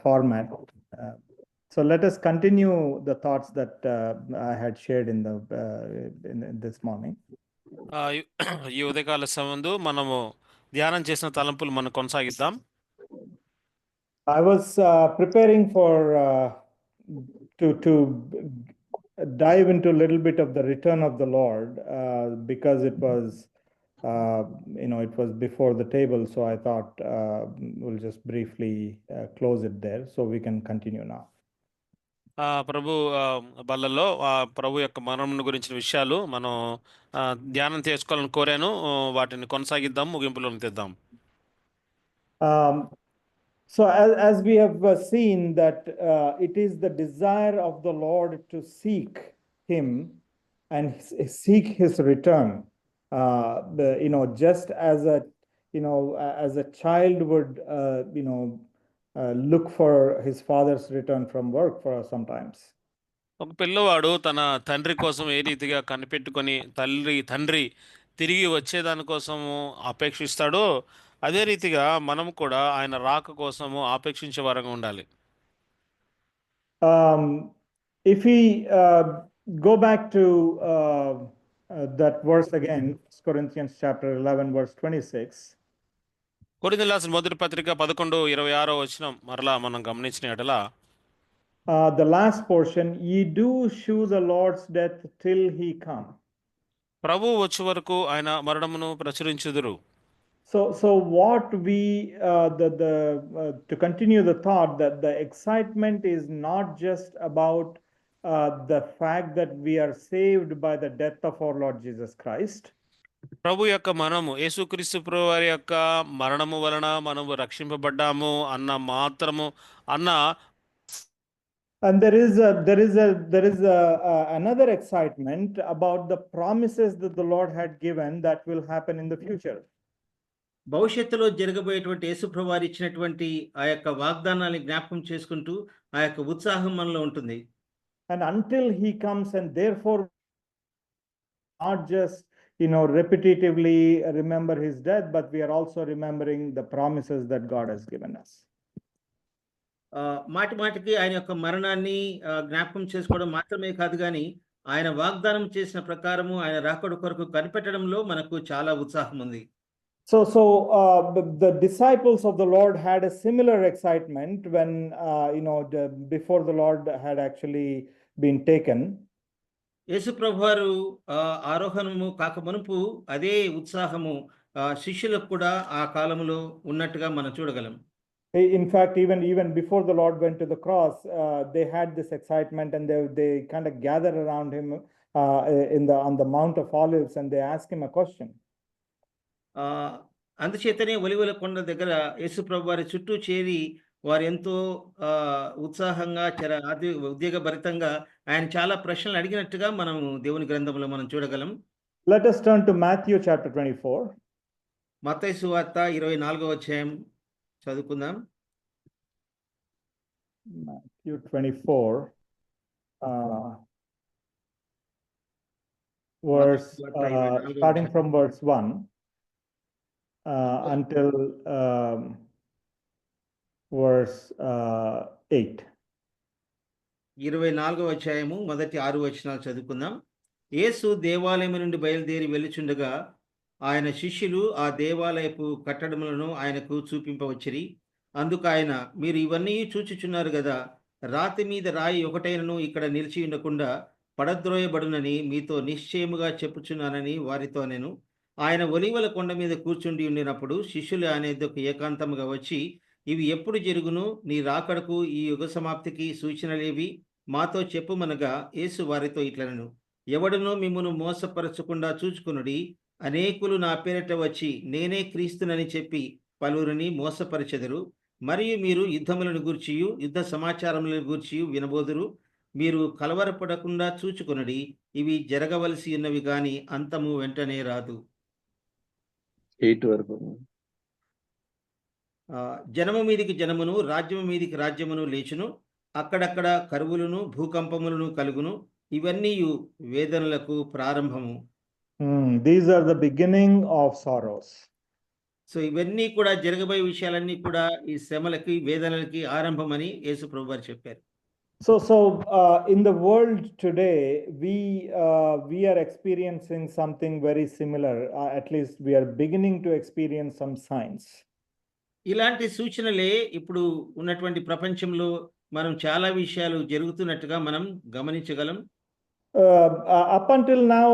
format. So let us continue the thoughts that I had shared in this morning. ఈ ఉదయకాల సమయంలో మనము ధ్యానం చేసిన తలంపులు మనం కొనసాగిద్దాం. I was preparing for to dive into a little bit of the return of the Lord because it was it was before the table, so I thought we'll just briefly close it there so we can continue now. ప్రభు బల్లలో ప్రభు యొక్క మరణం గురించిన విషయాలు మనం ధ్యానం చేసుకోవాలని కోరాను. వాటిని కొనసాగిద్దాం, ముగింపులోకి తెద్దాం. So as we have seen that it is the desire of the Lord to seek him and seek his return. Just as a child would look for his father's return from work for sometimes. ఒక పిల్లవాడు తన తండ్రి కోసం ఏ రీతిగా కనిపెట్టుకొని తండ్రి తిరిగి వచ్చేదాని కోసము అపేక్షిస్తాడో అదే రీతిగా మనం కూడా ఆయన రాక కోసము ఆపేక్షించే వారంగా ఉండాలి. If we go back to that verse again, Corinthians chapter 11 verse 26. కొరింథీయులకు రాసిన మొదటి పత్రిక 11:26 వచనం మరలా మనం గమనించిన ఎడల the last portion, ye do shew the Lord's death till he come. ప్రభు వచ్చే వరకు ఆయన మరణమును ప్రచురించుదురు. So what we to continue the thought that the excitement is not just about the fact that we are saved by the death of our Lord Jesus Christ. ప్రభు యొక్క మరణము, యేసుక్రీస్తు ప్రభు వారి యొక్క మరణము వలన మనము రక్షింపబడ్డాము అన్న మాత్రము అన్న And there is another excitement about the promises that the Lord had given that will happen in the future. భవిష్యత్తులో జరగబోయేటువంటి యేసుప్రభు వారు ఇచ్చినటువంటి ఆ యొక్క వాగ్దానాన్ని జ్ఞాపకం చేసుకుంటూ ఆ యొక్క ఉత్సాహం మనలో ఉంటుంది. And until he comes, and therefore not just repetitively remember his death, but we are also remembering the promises that God has given us. మాటికి ఆయన యొక్క మరణాన్ని జ్ఞాపకం చేసుకోవడం మాత్రమే కాదు కానీ ఆయన వాగ్దానం చేసిన ప్రకారము ఆయన రాకడ కొరకు కనిపెట్టడంలో మనకు చాలా ఉత్సాహం ఉంది. So the disciples of the Lord had a similar excitement when before the Lord had actually been taken. యేసు ప్రభువారు ఆరోహణము కాక మునుపు అదే ఉత్సాహము శిష్యులకు కూడా ఆ కాలంలో ఉన్నట్టుగా మనం చూడగలం. In fact, even before the Lord went to the cross, they had this excitement, and they kind of gathered around him on the Mount of Olives, and they asked him a question. అందుచేతనే ఒలివల కొండ దగ్గర యేసు ప్రభువారి చుట్టూ చేరి వారు ఎంతో ఉత్సాహంగా ఉద్వేగభరితంగా ఆయన చాలా ప్రశ్నలు అడిగినట్టుగా మనం దేవుని గ్రంథంలో మనం చూడగలం. Let us turn to Matthew chapter 24. మత్తయి సువార్త 24వ అధ్యాయం చదువుకుందాం. Matthew 24, verse, starting from verse 1 until verse 8. 24వ అధ్యాయము మొదటి 6 వచనాలు చదువుకుందాం. యేసు దేవాలయం నుండి బయలుదేరి వెళ్ళుచుండగా ఆయన శిష్యులు ఆ దేవాలయపు కట్టడములను ఆయనకు చూపింపవచ్చిరి. అందుకు ఆయన, మీరు ఇవన్నీ చూచుచున్నారు గదా, రాతి మీద రాయి ఒకటైనను ఇక్కడ నిలిచి ఉండకుండా పడద్రోయబడునని మీతో నిశ్చయముగా చెప్పుచున్నానని వారితో నేను. ఆయన ఒలీవల కొండ మీద కూర్చుండి ఉండినప్పుడు శిష్యులు ఆయన యొద్దకు ఏకాంతముగా వచ్చి, ఇవి ఎప్పుడు జరుగును? నీ రాకడకు ఈ యుగ సమాప్తికి సూచనలేవి? మాతో చెప్పుమనగా యేసు వారితో ఇట్లనెను, ఎవడునో మిమ్మును మోసపరచకుండా చూచుకొనుడి. అనేకులు నా పేరిట వచ్చి నేనే క్రీస్తునని చెప్పి పలువురిని మోసపరచెదరు. మరియు మీరు యుద్ధములను గూర్చియు యుద్ధ సమాచారములను గూర్చియు వినబోదురు. మీరు కలవరపడకుండా చూచుకొనుడి. ఇవి జరగవలసి ఉన్నవి గాని అంతము వెంటనే రాదు. 8 వరకు. జనము మీదికి జనమును, రాజ్యము మీదికి రాజ్యమును లేచును. అక్కడక్కడ కరువులను భూకంపములను కలుగును. ఇవన్నీ వేదనలకు ప్రారంభము. These are the beginning of sorrows. So ఇవన్నీ కూడా జరగబోయే విషయాలన్నీ కూడా ఈ శ్రమలకి వేదనలకి ఆరంభమని యేసు ప్రభు వారు చెప్పారు. So in the world today, we are experiencing something very similar. At least we are beginning to experience some signs. ఇలాంటి సూచనలే ఇప్పుడు ఉన్నటువంటి ప్రపంచంలో మనం చాలా విషయాలు జరుగుతున్నట్టుగా మనం గమనించగలం. Up until now,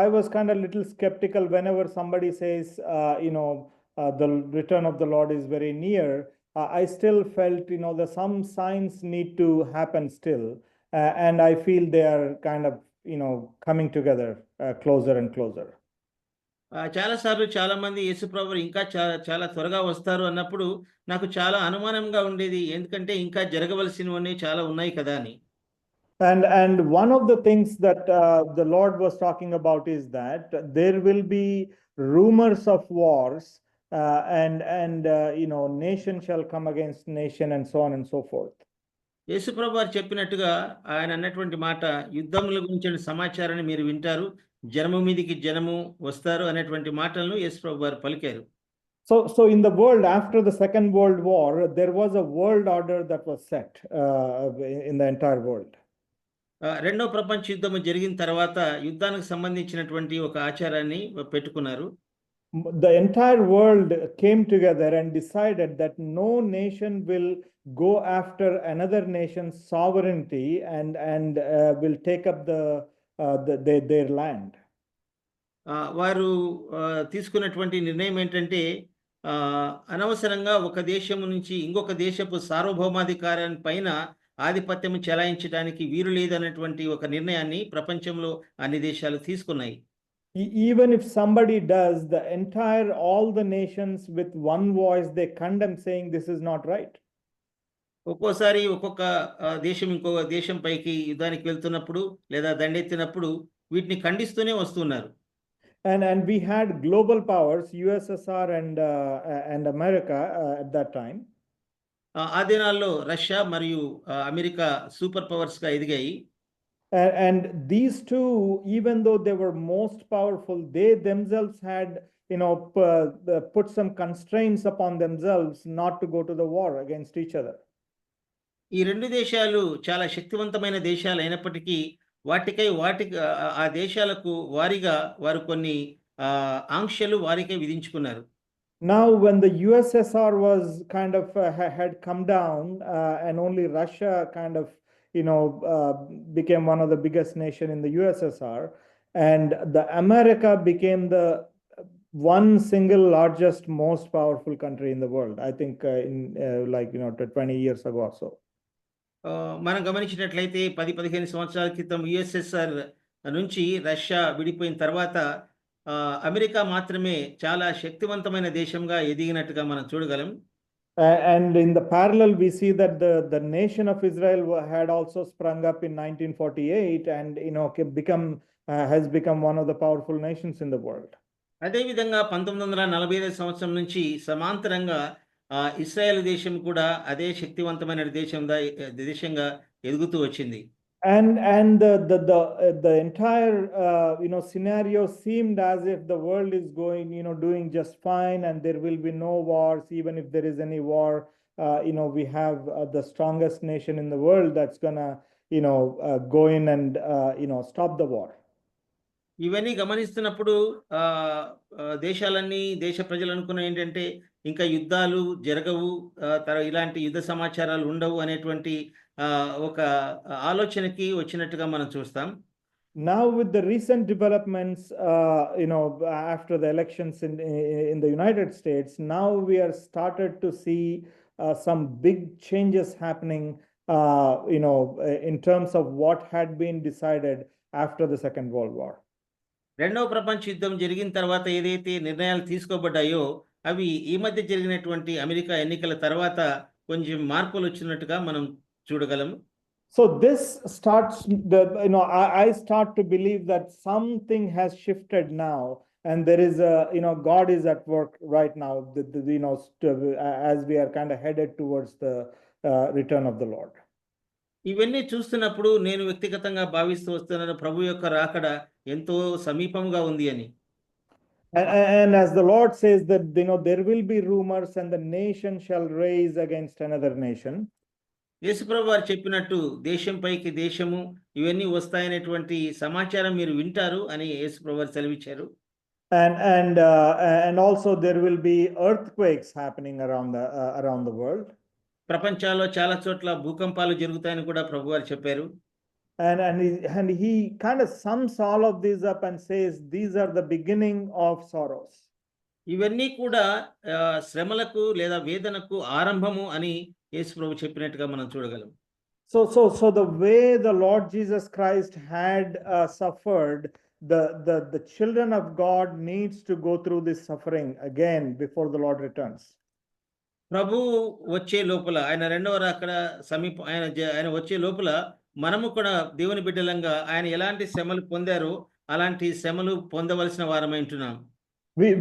I was kind of little skeptical whenever somebody says, the return of the Lord is very near. I still felt, some signs need to happen still. And I feel they are kind of, coming together closer and closer. చాలాసార్లు చాలా మంది యేసుప్రభు ఇంకా చాలా త్వరగా వస్తారు అన్నప్పుడు నాకు చాలా అనుమానంగా ఉండేది. ఎందుకంటే ఇంకా జరగవలసినవన్నీ చాలా ఉన్నాయి కదా అని. And one of the things that the Lord was talking about is that there will be rumors of wars, and nation shall come against nation, and so on and so forth. యేసుప్రభు వారు చెప్పినట్టుగా ఆయన అన్నటువంటి మాట, యుద్ధముల గురించిన సమాచారాన్ని మీరు వింటారు, జనము మీదికి జనము వస్తారు అనేటువంటి మాటలను యేసుప్రభు వారు పలికారు. So in the world after the Second World War, there was a world order that was set in the entire world. రెండో ప్రపంచ యుద్ధము జరిగిన తర్వాత యుద్ధానికి సంబంధించినటువంటి ఒక ఆచారాన్ని పెట్టుకున్నారు. The entire world came together and decided that no nation will go after another nation's sovereignty and will take up their land. వారు తీసుకున్నటువంటి నిర్ణయం ఏంటంటే, అనవసరంగా ఒక దేశము నుంచి ఇంకొక దేశపు సార్వభౌమాధికారాన్ని పైన ఆధిపత్యం చెలాయించడానికి వీలు లేదన్నటువంటి ఒక నిర్ణయాన్ని ప్రపంచంలో అన్ని దేశాలు తీసుకున్నాయి. Even if somebody does, all the nations with one voice, they condemn, saying this is not right. ఒక్కోసారి ఒక్కొక్క దేశం ఇంకొక దేశం పైకి యుద్ధానికి వెళ్తున్నప్పుడు లేదా దండెత్తినప్పుడు వీటిని ఖండిస్తూనే వస్తున్నారు. And we had global powers, USSR and America at that time. ఆ దినాల్లో రష్యా మరియు అమెరికా సూపర్ పవర్స్ గా ఎదిగాయి. And these two, even though they were most powerful, they themselves had, put some constraints upon themselves not to go to the war against each other. ఈ రెండు దేశాలు చాలా శక్తివంతమైన దేశాలు అయినప్పటికీ వాటికి ఆ దేశాలకు వారిగా వారు కొన్ని ఆంక్షలు వారికే విధించుకున్నారు. Now, when the USSR was kind of had come down, and only Russia kind of, became one of the biggest nation in the USSR, and the America became the one single largest, most powerful country in the world. I think in 20 years ago or so. మనం గమనించినట్లయితే 10-15 సంవత్సరాల క్రితం USSR నుంచి Russia విడిపోయిన తర్వాత America మాత్రమే చాలా శక్తివంతమైన దేశంగా ఎదిగినట్టుగా మనం చూడగలం. And in the parallel, we see that the nation of Israel had also sprung up in 1948 and, has become one of the powerful nations in the world. అదేవిధంగా 1945 సంవత్సరం నుంచి సమాంతరంగా ఇస్రాయేల్ దేశం కూడా అదే శక్తివంతమైన దేశంగా ఎదుగుతూ వచ్చింది. And the entire scenario seemed as if the world is going doing just fine and there will be no wars. Even if there is any war, we have the strongest nation in the world that's gonna go in and stop the war. ఇవన్నీ గమనిస్తున్నప్పుడు దేశ ప్రజలు అనుకున్న ఏంటంటే ఇంకా యుద్ధాలు జరగవు, ఇలాంటి యుద్ధ సమాచారాలు ఉండవు అనేటువంటి ఒక ఆలోచనకి వచ్చినట్టుగా మనం చూస్తాం. Now with the recent developments, after the elections in the United States, now we are started to see some big changes happening, in terms of what had been decided after the Second World War. రెండవ ప్రపంచ యుద్ధం జరిగిన తర్వాత ఏదైతే నిర్ణయాలు తీసుకోబడ్డాయో అవి ఈ మధ్య జరిగినటువంటి అమెరికా ఎన్నికల తర్వాత కొంచెం మార్పులు వచ్చినట్టుగా మనం చూడగలం. So this starts I start to believe that something has shifted now, and there is God is at work right now, as we are kind of headed towards the return of the Lord. ఇవన్నీ చూస్తున్నప్పుడు నేను వ్యక్తిగతంగా భావిస్తూ వస్తున్నాను, ప్రభు యొక్క రాకడ ఎంతో సమీపంగా ఉంది అని. And as the Lord says that there will be rumors and the nation shall raise against another nation. యేసుప్రభు వారు చెప్పినట్టు దేశం పైకి దేశము ఇవన్నీ వస్తాయనేటువంటి సమాచారం మీరు వింటారు అని యేసుప్రభు వారు సెలవిచ్చారు. And also there will be earthquakes happening around the world. ప్రపంచాల్లో చాలా చోట్ల భూకంపాలు జరుగుతాయని కూడా ప్రభు వారు చెప్పారు. And he kind of sums all of these up and says these are the beginning of sorrows. ఇవన్నీ కూడా శ్రమలకు లేదా వేదనకు ఆరంభము అని యేసు ప్రభు చెప్పినట్టుగా మనం చూడగలం. So the way the Lord Jesus Christ had suffered, the children of God needs to go through this suffering again before the Lord returns. ప్రభు వచ్చే లోపల ఆయన రెండవ రాకడ ఆయన వచ్చే లోపల మనము కూడా దేవుని బిడ్డలంగా ఆయన ఎలాంటి శ్రమలు పొందారో అలాంటి శ్రమలు పొందవలసిన వారమై ఉంటున్నాం.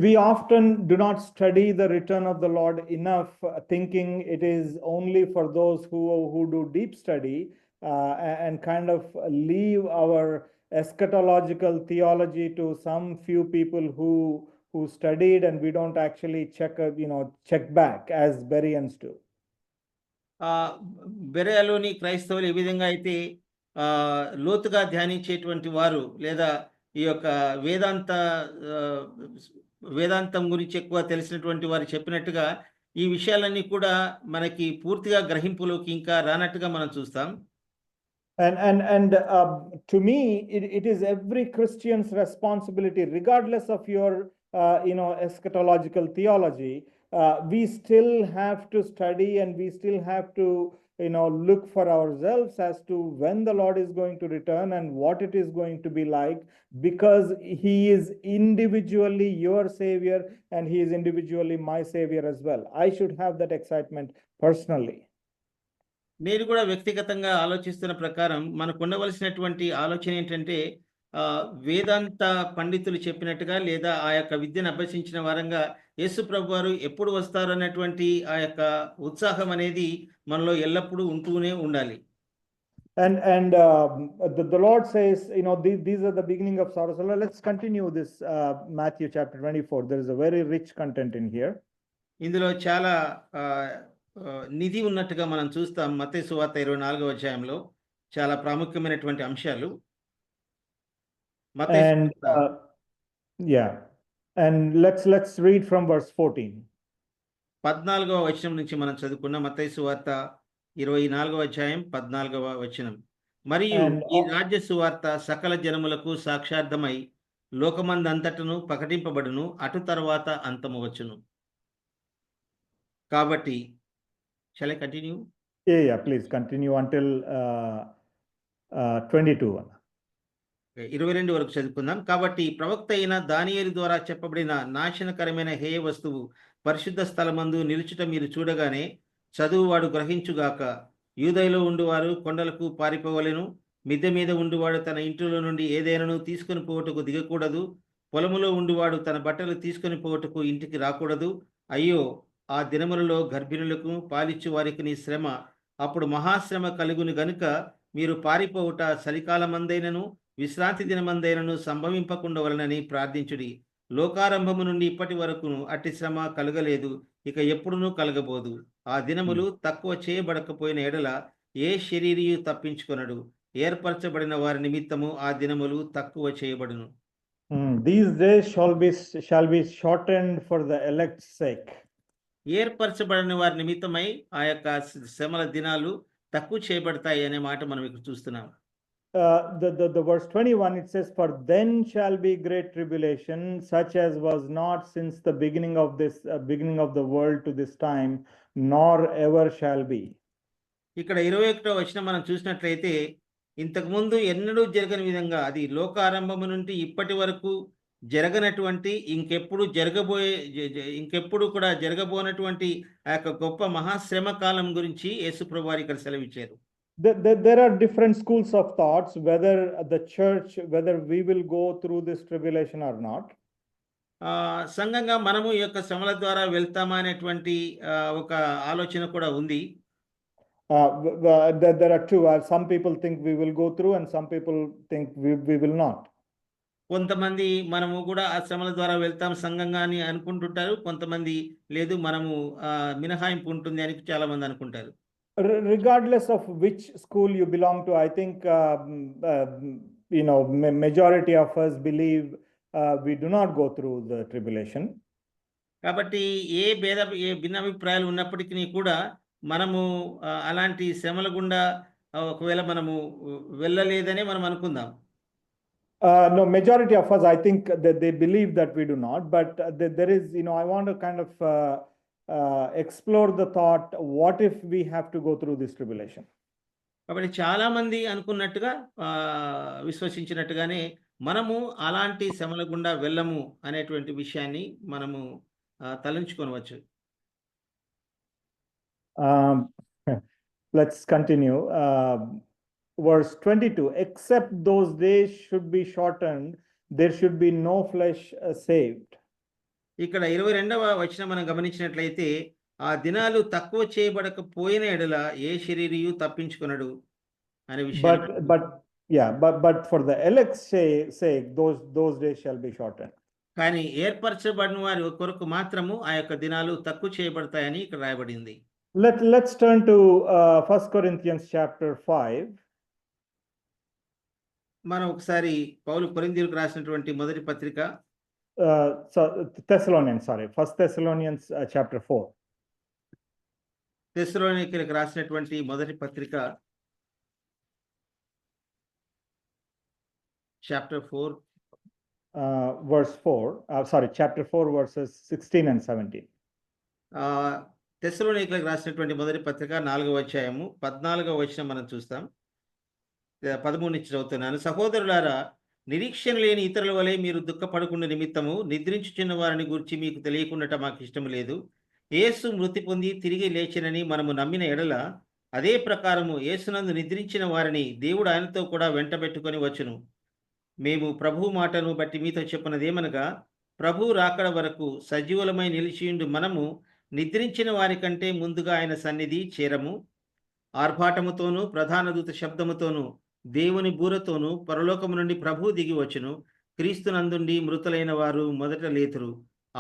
We often do not study the return of the Lord enough, thinking it is only for those who do deep study, and kind of leave our eschatological theology to some few people who studied, and we don't actually check back as Bereans do. బెరయాలోని క్రైస్తవులు ఏ విధంగా అయితే లోతుగా ధ్యానించేటువంటి వారు లేదా ఈ యొక్క వేదాంతం గురించి ఎక్కువ తెలిసినటువంటి వారు చెప్పినట్టుగా ఈ విషయాలన్నీ కూడా మనకి పూర్తిగా గ్రహింపులోకి ఇంకా రానట్టుగా మనం చూస్తాం. And to me it is every Christian's responsibility, regardless of your eschatological theology. We still have to study, and we still have to look for ourselves as to when the Lord is going to return and what it is going to be like, because he is individually your savior and he is individually my savior as well. I should have that excitement personally. నేను కూడా వ్యక్తిగతంగా ఆలోచిస్తున్న ప్రకారం మనకు ఉండవలసినటువంటి ఆలోచన ఏంటంటే వేదాంత పండితులు చెప్పినట్టుగా లేదా ఆ యొక్క విద్యను అభ్యసించిన వారంగా యేసు ప్రభు వారు ఎప్పుడు వస్తారు అన్నటువంటి ఆ యొక్క ఉత్సాహం అనేది మనలో ఎల్లప్పుడూ ఉంటూనే ఉండాలి. And the Lord says, these are the beginning of sorrows. So let's continue this Matthew chapter 24. There is a very rich content in here. ఇందులో చాలా నిధి ఉన్నట్టుగా మనం చూస్తాం. మత్తయి సువార్త 24వ అధ్యాయంలో చాలా ప్రాముఖ్యమైనటువంటి అంశాలు. And and let's read from verse 14. 14వ వచనం నుంచి మనం చదువుకున్న మత్తయి సువార్త 24వ అధ్యాయం 14వ వచనం. మరియు ఈ రాజ్య సువార్త సకల జనములకు సాక్షార్థమై లోకమందంతటను ప్రకటింపబడును, అటు తర్వాత అంతము వచ్చును. కాబట్టి shall I continue? Yeah, please continue until 22. 22 వరకు చదువుకుందాం. కాబట్టి ప్రవక్త అయిన దానియేలు ద్వారా చెప్పబడిన నాశనకరమైన హేయ వస్తువు పరిశుద్ధ స్థలమందు నిలుచుట మీరు చూడగానే చదువువాడు గ్రహించుగాక. యూదయలో ఉండువారు కొండలకు పారిపోవలెను. మిద్దె మీద ఉండువాడు తన ఇంటిలో నుండి ఏదైనాను తీసుకొని పోవుటకు దిగకూడదు. పొలములో ఉండువాడు తన బట్టలు తీసుకొని పోవుటకు ఇంటికి రాకూడదు. అయ్యో, ఆ దినములలో గర్భిణులకు పాలిచ్చు వారికి శ్రమ. అప్పుడు మహాశ్రమ కలుగును గనుక మీరు పారిపోవుట చలికాలమందైనను విశ్రాంతి దినమందైనను సంభవింపకుండవలనని ప్రార్థించుడి. లోకారంభము నుండి ఇప్పటి వరకును అట్టి శ్రమ కలగలేదు, ఇక ఎప్పుడునూ కలగబోదు. ఆ దినములు తక్కువ చేయబడకపోయిన ఎడల ఏ శరీరియు తప్పించుకొనడు. ఏర్పరచబడిన వారి నిమిత్తము ఆ దినములు తక్కువ చేయబడును. These days shall be shortened for the elect's sake. ఏర్పరచబడిన వారి నిమిత్తమై ఆ యొక్క శ్రమల దినాలు తక్కువ చేయబడతాయి అనే మాట మనం ఇక్కడ చూస్తున్నాం. The verse 21, it says, "For then shall be great tribulation, such as was not since the beginning of the world to this time, nor ever shall be." ఇక్కడ 21వ వచనం మనం చూసినట్లయితే, ఇంతకు ముందు ఎన్నడూ జరగని విధంగా, అది లోకారంభము నుండి ఇప్పటి వరకు జరగనటువంటి, ఇంకెప్పుడు కూడా జరగబోనటువంటి ఆ యొక్క గొప్ప మహాశ్రమ కాలం గురించి యేసుప్రభు వారు ఇక్కడ సెలవిచ్చారు. There are different schools of thoughts whether whether we will go through this tribulation or not. సంఘంగా మనము ఈ యొక్క శ్రమల ద్వారా వెళ్తామా అనేటువంటి ఒక ఆలోచన కూడా ఉంది. There are two. Some people think we will go through, and some people think we will not. కొంతమంది మనము కూడా ఆ శ్రమల ద్వారా వెళ్తాం సంఘంగా అని అనుకుంటుంటారు. కొంతమంది లేదు, మనము మినహాయింపు ఉంటుంది అని చాలా మంది అనుకుంటారు. Regardless of which school you belong to, I think majority of us believe we do not go through the tribulation. కాబట్టి ఏ భిన్నాభిప్రాయాలు ఉన్నప్పటికీ కూడా మనము అలాంటి శ్రమల గుండా ఒకవేళ మనము వెళ్ళలేదనే మనం అనుకుందాం. No, majority of us, I think that they believe that we do not, but there is, I want to kind of explore the thought, what if we have to go through this tribulation? కాబట్టి చాలా మంది అనుకున్నట్టుగా విశ్వసించినట్టుగానే మనము అలాంటి శ్రమల గుండా వెళ్ళము అనేటువంటి విషయాన్ని మనము తలంచుకోవచ్చు. Let's continue. Verse 22, "Except those days should be shortened, there should be no flesh saved." ఇక్కడ 22వ వచనం మనం గమనించినట్లయితే, ఆ దినాలు తక్కువ చేయబడకపోయిన ఎడల ఏ శరీరియు తప్పించుకొనడు అనే విషయం. But for the elect's sake, those days shall be shortened. కానీ ఏర్పరచబడిన వారి కొరకు మాత్రము ఆ యొక్క దినాలు తక్కువ చేయబడతాయని ఇక్కడ రాయబడింది. Let's turn to 1 Corinthians chapter 5. మనం ఒకసారి పౌలు కొరింథీయులకు రాసినటువంటి మొదటి పత్రిక, Thessalonians, 1 Thessalonians chapter 4. తెస్సలోనికీయులకు రాసినటువంటి మొదటి పత్రిక chapter 4 verse 4. Chapter 4 verses 16 and 17. తెస్సలోనికీయులకు రాసినటువంటి మొదటి పత్రిక 4వ అధ్యాయము 14వ వచనం మనం చూస్తాం. 13 నుంచి చదువుతున్నాను. "సహోదరులారా, నిరీక్షణ లేని ఇతరుల వలె మీరు దుఃఖపడకుండా నిమిత్తము నిద్రించుచున్న వారిని గురించి మీకు తెలియకుండా మాకు ఇష్టం లేదు. యేసు మృతి పొంది తిరిగి లేచినని మనము నమ్మిన ఎడల, అదే ప్రకారము యేసునందు నిద్రించిన వారిని దేవుడు ఆయనతో కూడా వెంటబెట్టుకొని వచ్చును. మేము ప్రభు మాటను బట్టి మీతో చెప్పినదేమనగా, ప్రభు రాకడ వరకు సజీవులమై నిలిచియుండు మనము నిద్రించిన వారి కంటే ముందుగా ఆయన సన్నిధి చేరము. ఆర్భాటముతోనూ ప్రధాన దూత శబ్దముతోనూ దేవుని బూరతోనూ పరలోకము నుండి ప్రభు దిగి వచ్చును. క్రీస్తునందుండి మృతులైన వారు మొదట లేతురు.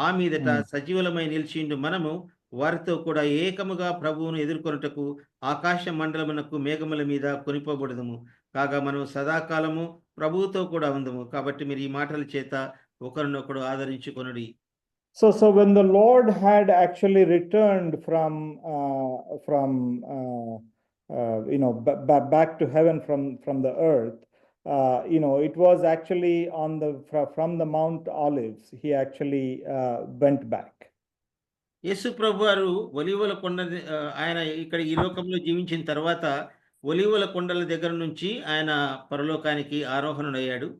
ఆ మీదట సజీవులమై నిలిచిండు మనము వారితో కూడా ఏకముగా ప్రభువును ఎదుర్కొనుటకు ఆకాశ మండలమునకు మేఘముల మీద కొనిపోబడదుము. కాగా మనం సదాకాలము ప్రభువుతో కూడా ఉందము. కాబట్టి మీరు ఈ మాటల చేత ఒకరినొకడు ఆదరించుకొనుడి. So when the Lord had actually returned from back to heaven from the earth, it was actually from the Mount Olives, he actually went back. యేసు ప్రభువారు ఒలీవల కొండ, ఆయన ఇక్కడ ఈ లోకంలో జీవించిన తర్వాత ఒలీవల కొండల దగ్గర నుంచి ఆయన పరలోకానికి ఆరోహణుడయ్యాడు.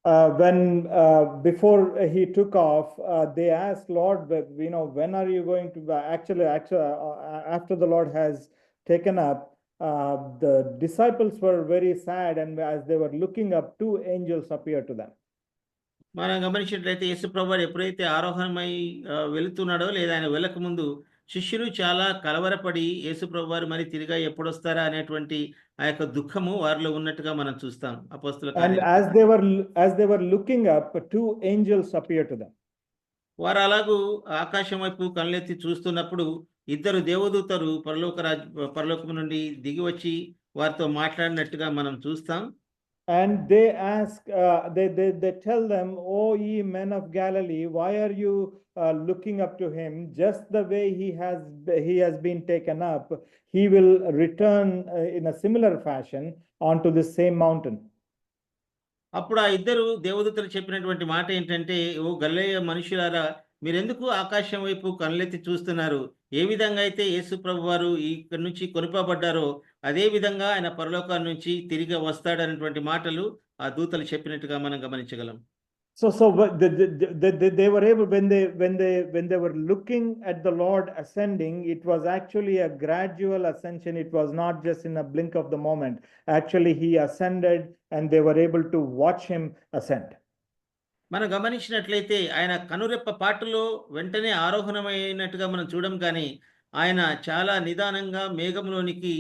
when before he took off, they asked Lord, when are you going to? Actually, after the Lord has taken up, the disciples were very sad, and as they were looking up, two angels appeared to them. మనం గమనించినట్లయితే యేసుప్రభు వారు ఎప్పుడైతే ఆరోహణమై వెళుతున్నాడో లేదా ఆయన వెళ్ళక ముందు శిష్యులు చాలా కలవరపడి యేసుప్రభు వారు మరి తిరిగా ఎప్పుడొస్తారా అనేటువంటి ఆ యొక్క దుఃఖము వారిలో ఉన్నట్టుగా మనం చూస్తాం అపోస్తల And కార్యాలు. as they were looking up, two angels appeared to them. వారు అలాగూ ఆకాశం వైపు కళ్ళెత్తి చూస్తున్నప్పుడు ఇద్దరు దేవదూతలు పరలోకము నుండి దిగి వచ్చి వారితో మాట్లాడినట్టుగా మనం చూస్తాం. And they ask, they tell them, "Oh, ye men of Galilee, why are you looking up to him? Just the way he has been taken up, he will return in a similar fashion onto the same mountain." అప్పుడు ఆ ఇద్దరు దేవదూతలు చెప్పినటువంటి మాట ఏంటంటే, ఓ గలిలయ మనుషులారా, మీరెందుకు ఆకాశం వైపు కళ్ళెత్తి చూస్తున్నారు? ఏ విధంగా అయితే యేసు ప్రభు వారు ఇక్కడి నుంచి కొనిపోబడ్డారో అదే విధంగా ఆయన పరలోకం నుంచి తిరిగి వస్తాడనేటువంటి మాటలు ఆ దూతలు చెప్పినట్టుగా మనం గమనించగలం. So they were able, when they were looking at the Lord ascending, it was actually a gradual ascension. It was not just in a blink of the moment. Actually, he ascended, and they were able to watch him ascend. మనం గమనించినట్లయితే ఆయన కనురెప్ప పాటులో వెంటనే ఆరోహణమైనట్టుగా మనం చూడం కానీ ఆయన చాలా నిదానంగా మేఘంలోనికి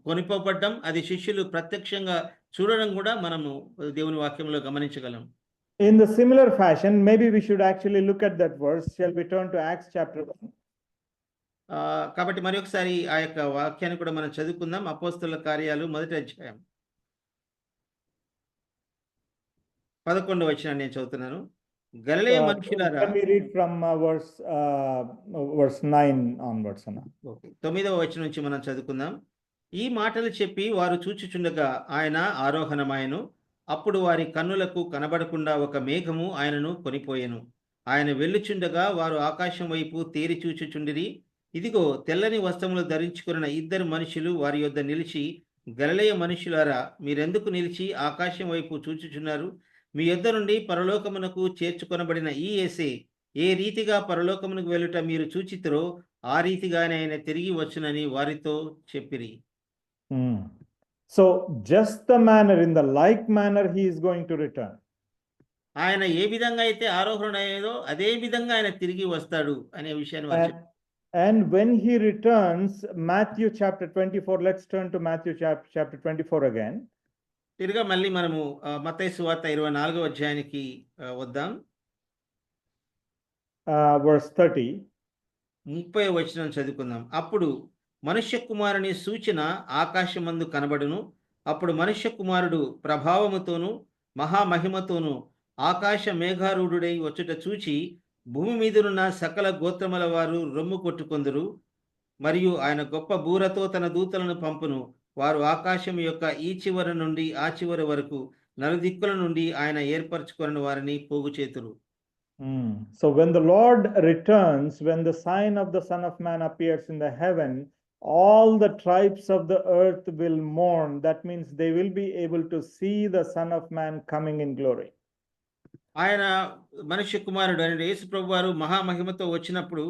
కొనిపోబడ్డం, అది శిష్యులు ప్రత్యక్షంగా చూడడం కూడా మనము దేవుని వాక్యంలో గమనించగలం. In the similar fashion, maybe we should actually look at that verse. Shall we turn to Acts chapter 1? కాబట్టి మరి ఒకసారి ఆ యొక్క వాక్యాన్ని కూడా మనం చదువుకుందాం. అపోస్తలుల కార్యాలు 1వ అధ్యాయం 11వ వచనాన్ని నేను చదువుతున్నాను. గలిలయ మనుషులారా. Let me read from verse 9 onwards. 9వ వచనం నుంచి మనం చదువుకుందాం. ఈ మాటలు చెప్పి వారు చూచుచుండగా ఆయన ఆరోహణమాయెను. అప్పుడు వారి కన్నులకు కనబడకుండా ఒక మేఘము ఆయనను కొనిపోయెను. ఆయన వెళ్ళుచుండగా వారు ఆకాశం వైపు తేరి చూచుచుండిరి. ఇదిగో తెల్లని వస్త్రములు ధరించుకున్న ఇద్దరు మనుషులు వారి యొద్ద నిలిచి, గలిలయ మనుషులారా, మీరెందుకు నిలిచి ఆకాశం వైపు చూచుచున్నారు? మీ యొద్ద నుండి పరలోకమునకు చేర్చుకొనబడిన ఈ యేసే ఏ రీతిగా పరలోకమునకు వెళ్ళుట మీరు చూచితిరో ఆ రీతిగానే ఆయన తిరిగి వచ్చునని వారితో చెప్పిరి. So just the manner, in the like manner he is going to return. ఆయన ఏ విధంగా అయితే ఆరోహణ అయ్యేదో అదే విధంగా ఆయన తిరిగి వస్తాడు అనే విషయాన్ని వారు చెప్పారు. And when he returns, Matthew chapter 24, let's turn to Matthew chapter 24 again. తిరిగా మళ్ళీ మనము మత్తయి సువార్త 24వ అధ్యాయానికి వద్దాం. Verse 30. 30వ వచనం చదువుకుందాం. అప్పుడు మనుష్య కుమారుని సూచన ఆకాశమందు కనబడును. అప్పుడు మనుష్య కుమారుడు ప్రభావముతోను మహామహిమతోను ఆకాశ మేఘారూఢుడై వచ్చుట చూచి భూమి మీదనున్న సకల గోత్రముల వారు రొమ్ము కొట్టుకొందురు. మరియు ఆయన గొప్ప బూరతో తన దూతలను పంపును. వారు ఆకాశం యొక్క ఈ చివరి నుండి ఆ చివరి వరకు నలుదిక్కుల నుండి ఆయన ఏర్పరచుకున్న వారిని పోగు చేతురు. So when the Lord returns, when the sign of the Son of Man appears in the heaven, all the tribes of the earth will mourn. That means they will be able to see the Son of Man coming in glory. ఆయన మనుష్య కుమారుడు అంటే యేసు ప్రభు వారు మహామహిమతో వచ్చినప్పుడు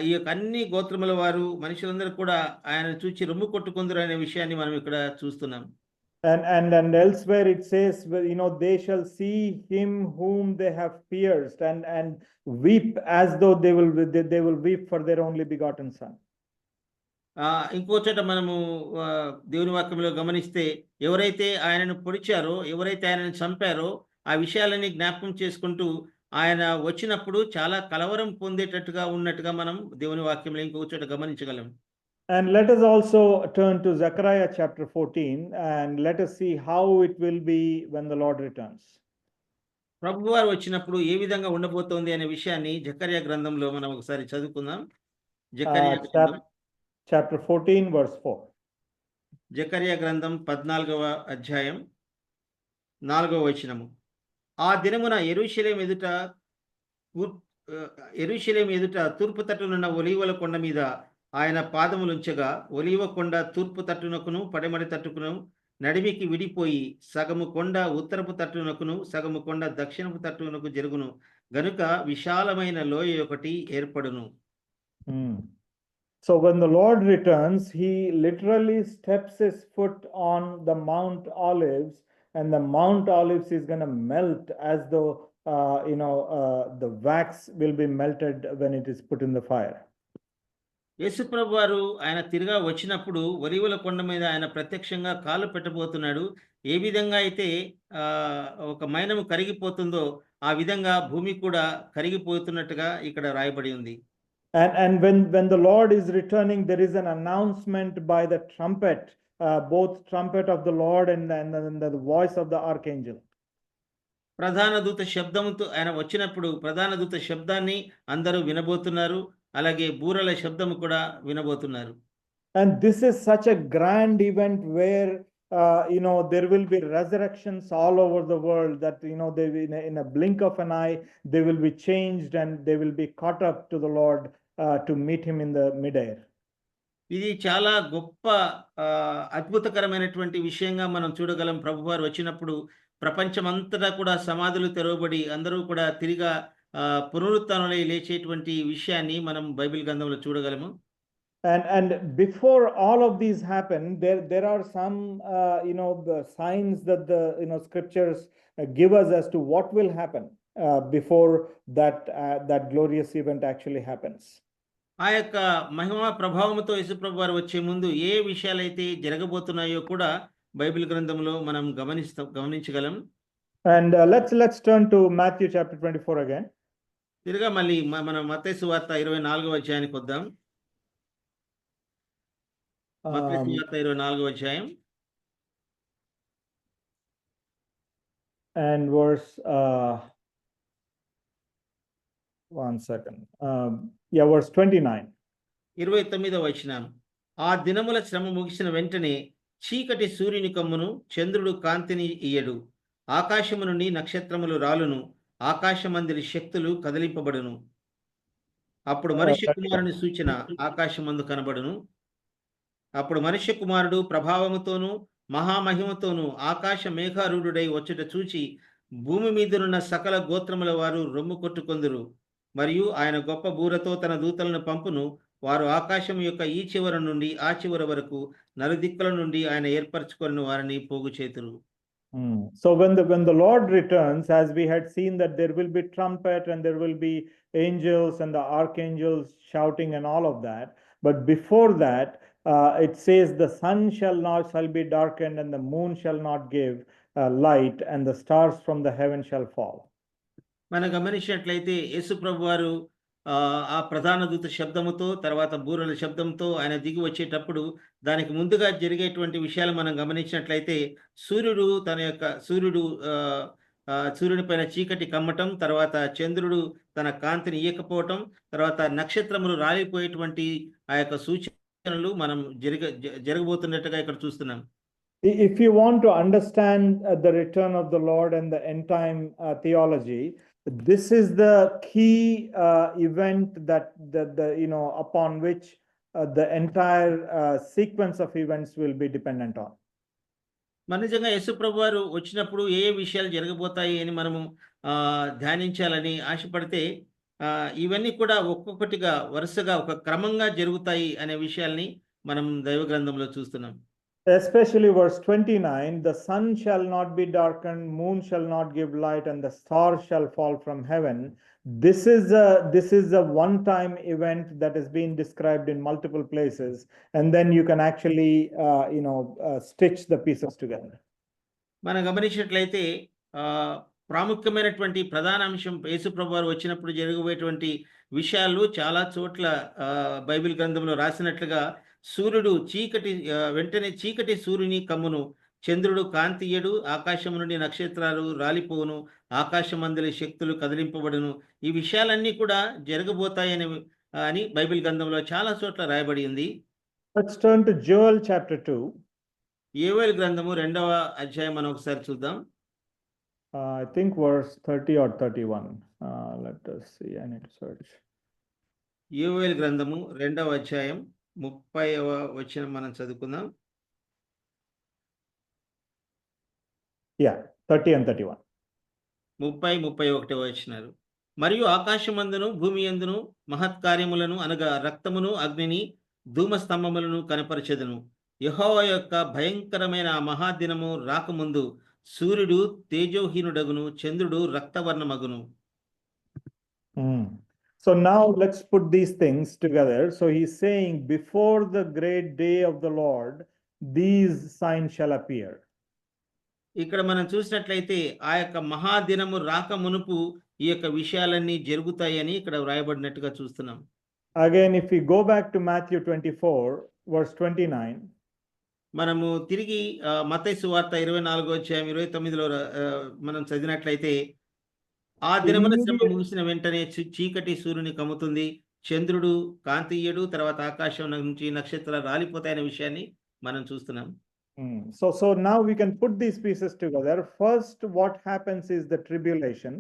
ఈ యొక్క అన్ని గోత్రముల వారు మనుషులందరూ కూడా ఆయన చూచి రొమ్ము కొట్టుకుందరు అనే విషయాన్ని మనం ఇక్కడ చూస్తున్నాం. And elsewhere it says, they shall see him whom they have pierced and weep as though they will weep for their only begotten son. ఇంకో చోట మనము దేవుని వాక్యంలో గమనిస్తే ఎవరైతే ఆయనను పొడిచారో, ఎవరైతే ఆయనను చంపారో ఆ విషయాలని జ్ఞాపకం చేసుకుంటూ ఆయన వచ్చినప్పుడు చాలా కలవరం పొందేటట్టుగా ఉన్నట్టుగా మనం దేవుని వాక్యంలో ఇంకొక చోట గమనించగలం. And let us also turn to Zechariah chapter 14 and let us see how it will be when the Lord returns. ప్రభువారు వచ్చినప్పుడు ఏ విధంగా ఉండబోతోంది అనే విషయాన్ని జకర్యా గ్రంథంలో మనం ఒకసారి చదువుకుందాం. జకర్యా గ్రంథం chapter 14 verse 4. జకర్యా గ్రంథం 14వ అధ్యాయం 4వ వచనము. ఆ దినమున యెరూషలేము ఎదుట తూర్పు తట్టునున్న ఒలీవల కొండ మీద ఆయన పాదములుంచగా, ఒలీవ కొండ తూర్పు తట్టునకును పడమటి తట్టుకును నడిమికి విడిపోయి సగము కొండ ఉత్తరపు తట్టునకును సగము కొండ దక్షిణపు తట్టునకు జరుగును గనుక విశాలమైన లోయ ఒకటి ఏర్పడును. Hmm. So when the Lord returns, he literally steps his foot on the Mount Olives, and the Mount Olives is going to melt as though the wax will be melted when it is put in the fire. యేసుప్రభు వారు ఆయన తిరిగా వచ్చినప్పుడు ఒలీవల కొండ మీద ఆయన ప్రత్యక్షంగా కాలు పెట్టబోతున్నాడు. ఏ విధంగా అయితే ఒక మైనము కరిగిపోతుందో ఆ విధంగా భూమి కూడా కరిగిపోతున్నట్టుగా ఇక్కడ రాయబడి ఉంది. And when the Lord is returning, there is an announcement by the trumpet, both trumpet of the Lord and the voice of the archangel. ప్రధాన దూత శబ్దముతో ఆయన వచ్చినప్పుడు ప్రధాన దూత శబ్దాన్ని అందరూ వినబోతున్నారు. అలాగే బూరల శబ్దము కూడా వినబోతున్నారు. And this is such a grand event where there will be resurrections all over the world, that they in a blink of an eye they will be changed and they will be caught up to the Lord to meet him in the midair. ఇది చాలా గొప్ప అద్భుతకరమైనటువంటి విషయంగా మనం చూడగలం. ప్రభువారు వచ్చినప్పుడు ప్రపంచమంతటా కూడా సమాధులు తెరవబడి అందరూ కూడా తిరిగా పునరుత్థానంలో లేచేటువంటి విషయాన్ని మనం బైబిల్ గ్రంథంలో చూడగలము. And before all of these happen, there are some the signs that the scriptures give us as to what will happen before that glorious event actually happens. ఆ యొక్క మహిమా ప్రభావంతో యేసుప్రభు వారు వచ్చే ముందు ఏ విషయాలైతే జరగబోతున్నాయో కూడా బైబిల్ గ్రంథంలో మనం గమనించగలం. And let's turn to Matthew chapter 24 again. తిరిగా మళ్ళీ మన మత్తయి సువార్త 24వ అధ్యాయానికి వద్దాం. మత్తయి సువార్త 24వ అధ్యాయం and verse one second. Verse 29. 29వ వచనం. ఆ దినముల శ్రమ ముగిసిన వెంటనే చీకటి సూర్యుని కమ్మును, చంద్రుడు కాంతిని ఇయ్యడు, ఆకాశము నుండి నక్షత్రములు రాలును, ఆకాశమందరి శక్తులు కదిలింపబడును. అప్పుడు మనుష్య కుమారుని సూచన ఆకాశమందు కనబడును. అప్పుడు మనుష్య కుమారుడు ప్రభావముతోను మహామహిమతోను ఆకాశ మేఘారూఢుడై వచ్చుట చూచి భూమి మీదనున్న సకల గోత్రముల వారు రొమ్ము కొట్టుకొందురు. మరియు ఆయన గొప్ప బూరతో తన దూతలను పంపును. వారు ఆకాశం యొక్క ఈ చివర నుండి ఆ చివర వరకు నలుదిక్కుల నుండి ఆయన ఏర్పరచుకొని వారిని పోగు చేతురు. So when the Lord returns, as we had seen that there will be trumpet and there will be angels and the archangels shouting and all of that, but before that it says the sun shall be darkened and the moon shall not give light and the stars from the heaven shall fall. మనం గమనించినట్లయితే యేసు ప్రభు వారు ఆ ప్రధాన దూత శబ్దముతో తర్వాత బూరల శబ్దంతో ఆయన దిగి వచ్చేటప్పుడు దానికి ముందుగా జరిగేటువంటి విషయాలు మనం గమనించినట్లయితే సూర్యుని పైన చీకటి కమ్మటం, తర్వాత చంద్రుడు తన కాంతిని ఇయ్యకపోవటం, తర్వాత నక్షత్రములు రాలిపోయేటువంటి ఆ యొక్క సూచనలు మనం జరగబోతున్నట్టుగా ఇక్కడ చూస్తున్నాం. If you want to understand the return of the Lord and the end time theology, this is the key event that upon which the entire sequence of events will be dependent on. మన నిజంగా యేసు ప్రభు వారు వచ్చినప్పుడు ఏ విషయాలు జరగబోతాయి అని మనము ధ్యానించాలని ఆశపడితే ఇవన్నీ కూడా ఒక్కొక్కటిగా వరుసగా ఒక క్రమంగా జరుగుతాయి అనే విషయాల్ని మనం దైవ గ్రంథంలో చూస్తున్నాం. Especially verse 29, the sun shall not be darkened, moon shall not give light, and the stars shall fall from heaven. This is a one-time event that has been described in multiple places, and then you can actually stitch the pieces together. మనం గమనించినట్లయితే ప్రాముఖ్యమైనటువంటి ప్రధాన అంశం యేసు ప్రభు వారు వచ్చినప్పుడు జరగబోయేటువంటి విషయాలు చాలా చోట్ల బైబిల్ గ్రంథంలో రాసినట్లుగా సూర్యుడు వెంటనే చీకటి సూర్యుని కమ్మును, చంద్రుడు కాంతియ్యడు, ఆకాశం నుండి నక్షత్రాలు రాలిపోవును, ఆకాశమందలి శక్తులు కదిలింపబడును. ఈ విషయాలన్నీ కూడా జరగబోతాయని అని బైబిల్ గ్రంథంలో చాలా చోట్ల రాయబడి ఉంది. Let's turn to Joel chapter 2. యోవేలు గ్రంథము 2వ అధ్యాయం మనం ఒకసారి చూద్దాం. I think verse 30 or 31. Let us see. I need to search. యోవేలు గ్రంథము 2వ అధ్యాయం 30వ వచనం మనం చదువుకుందాం. Yeah, 30 and 31. 30-31 వచనాలు. మరియు ఆకాశమందును భూమి యందును మహత్కార్యములను అనగా రక్తమును అగ్నిని ధూమస్తంభములను కనపరచెదను. యెహోవా యొక్క భయంకరమైన ఆ మహాదినము రాకముందు సూర్యుడు తేజోహీనుడగును, చంద్రుడు రక్తవర్ణమగును. So now let's put these things together. So he's saying, before the great day of the Lord, these signs shall appear. ఇక్కడ మనం చూసినట్లయితే ఆ యొక్క మహాదినము రాక మునుపు ఈ యొక్క విషయాలన్నీ జరుగుతాయని ఇక్కడ వ్రాయబడినట్టుగా చూస్తున్నాం. Again, if we go back to Matthew 24, verse 29, మనము తిరిగి మత్తయి సువార్త 24వ అధ్యాయం 29లో మనం చదివినట్లయితే, ఆ దినమున శ్రమ ముగిసిన వెంటనే చీకటి సూర్యుని కమ్ముతుంది, చంద్రుడు కాంతియ్యడు, తర్వాత ఆకాశం నుంచి నక్షత్రాలు రాలిపోతాయనే విషయాన్ని మనం చూస్తున్నాం. So now we can put these pieces together. First, what happens is the tribulation,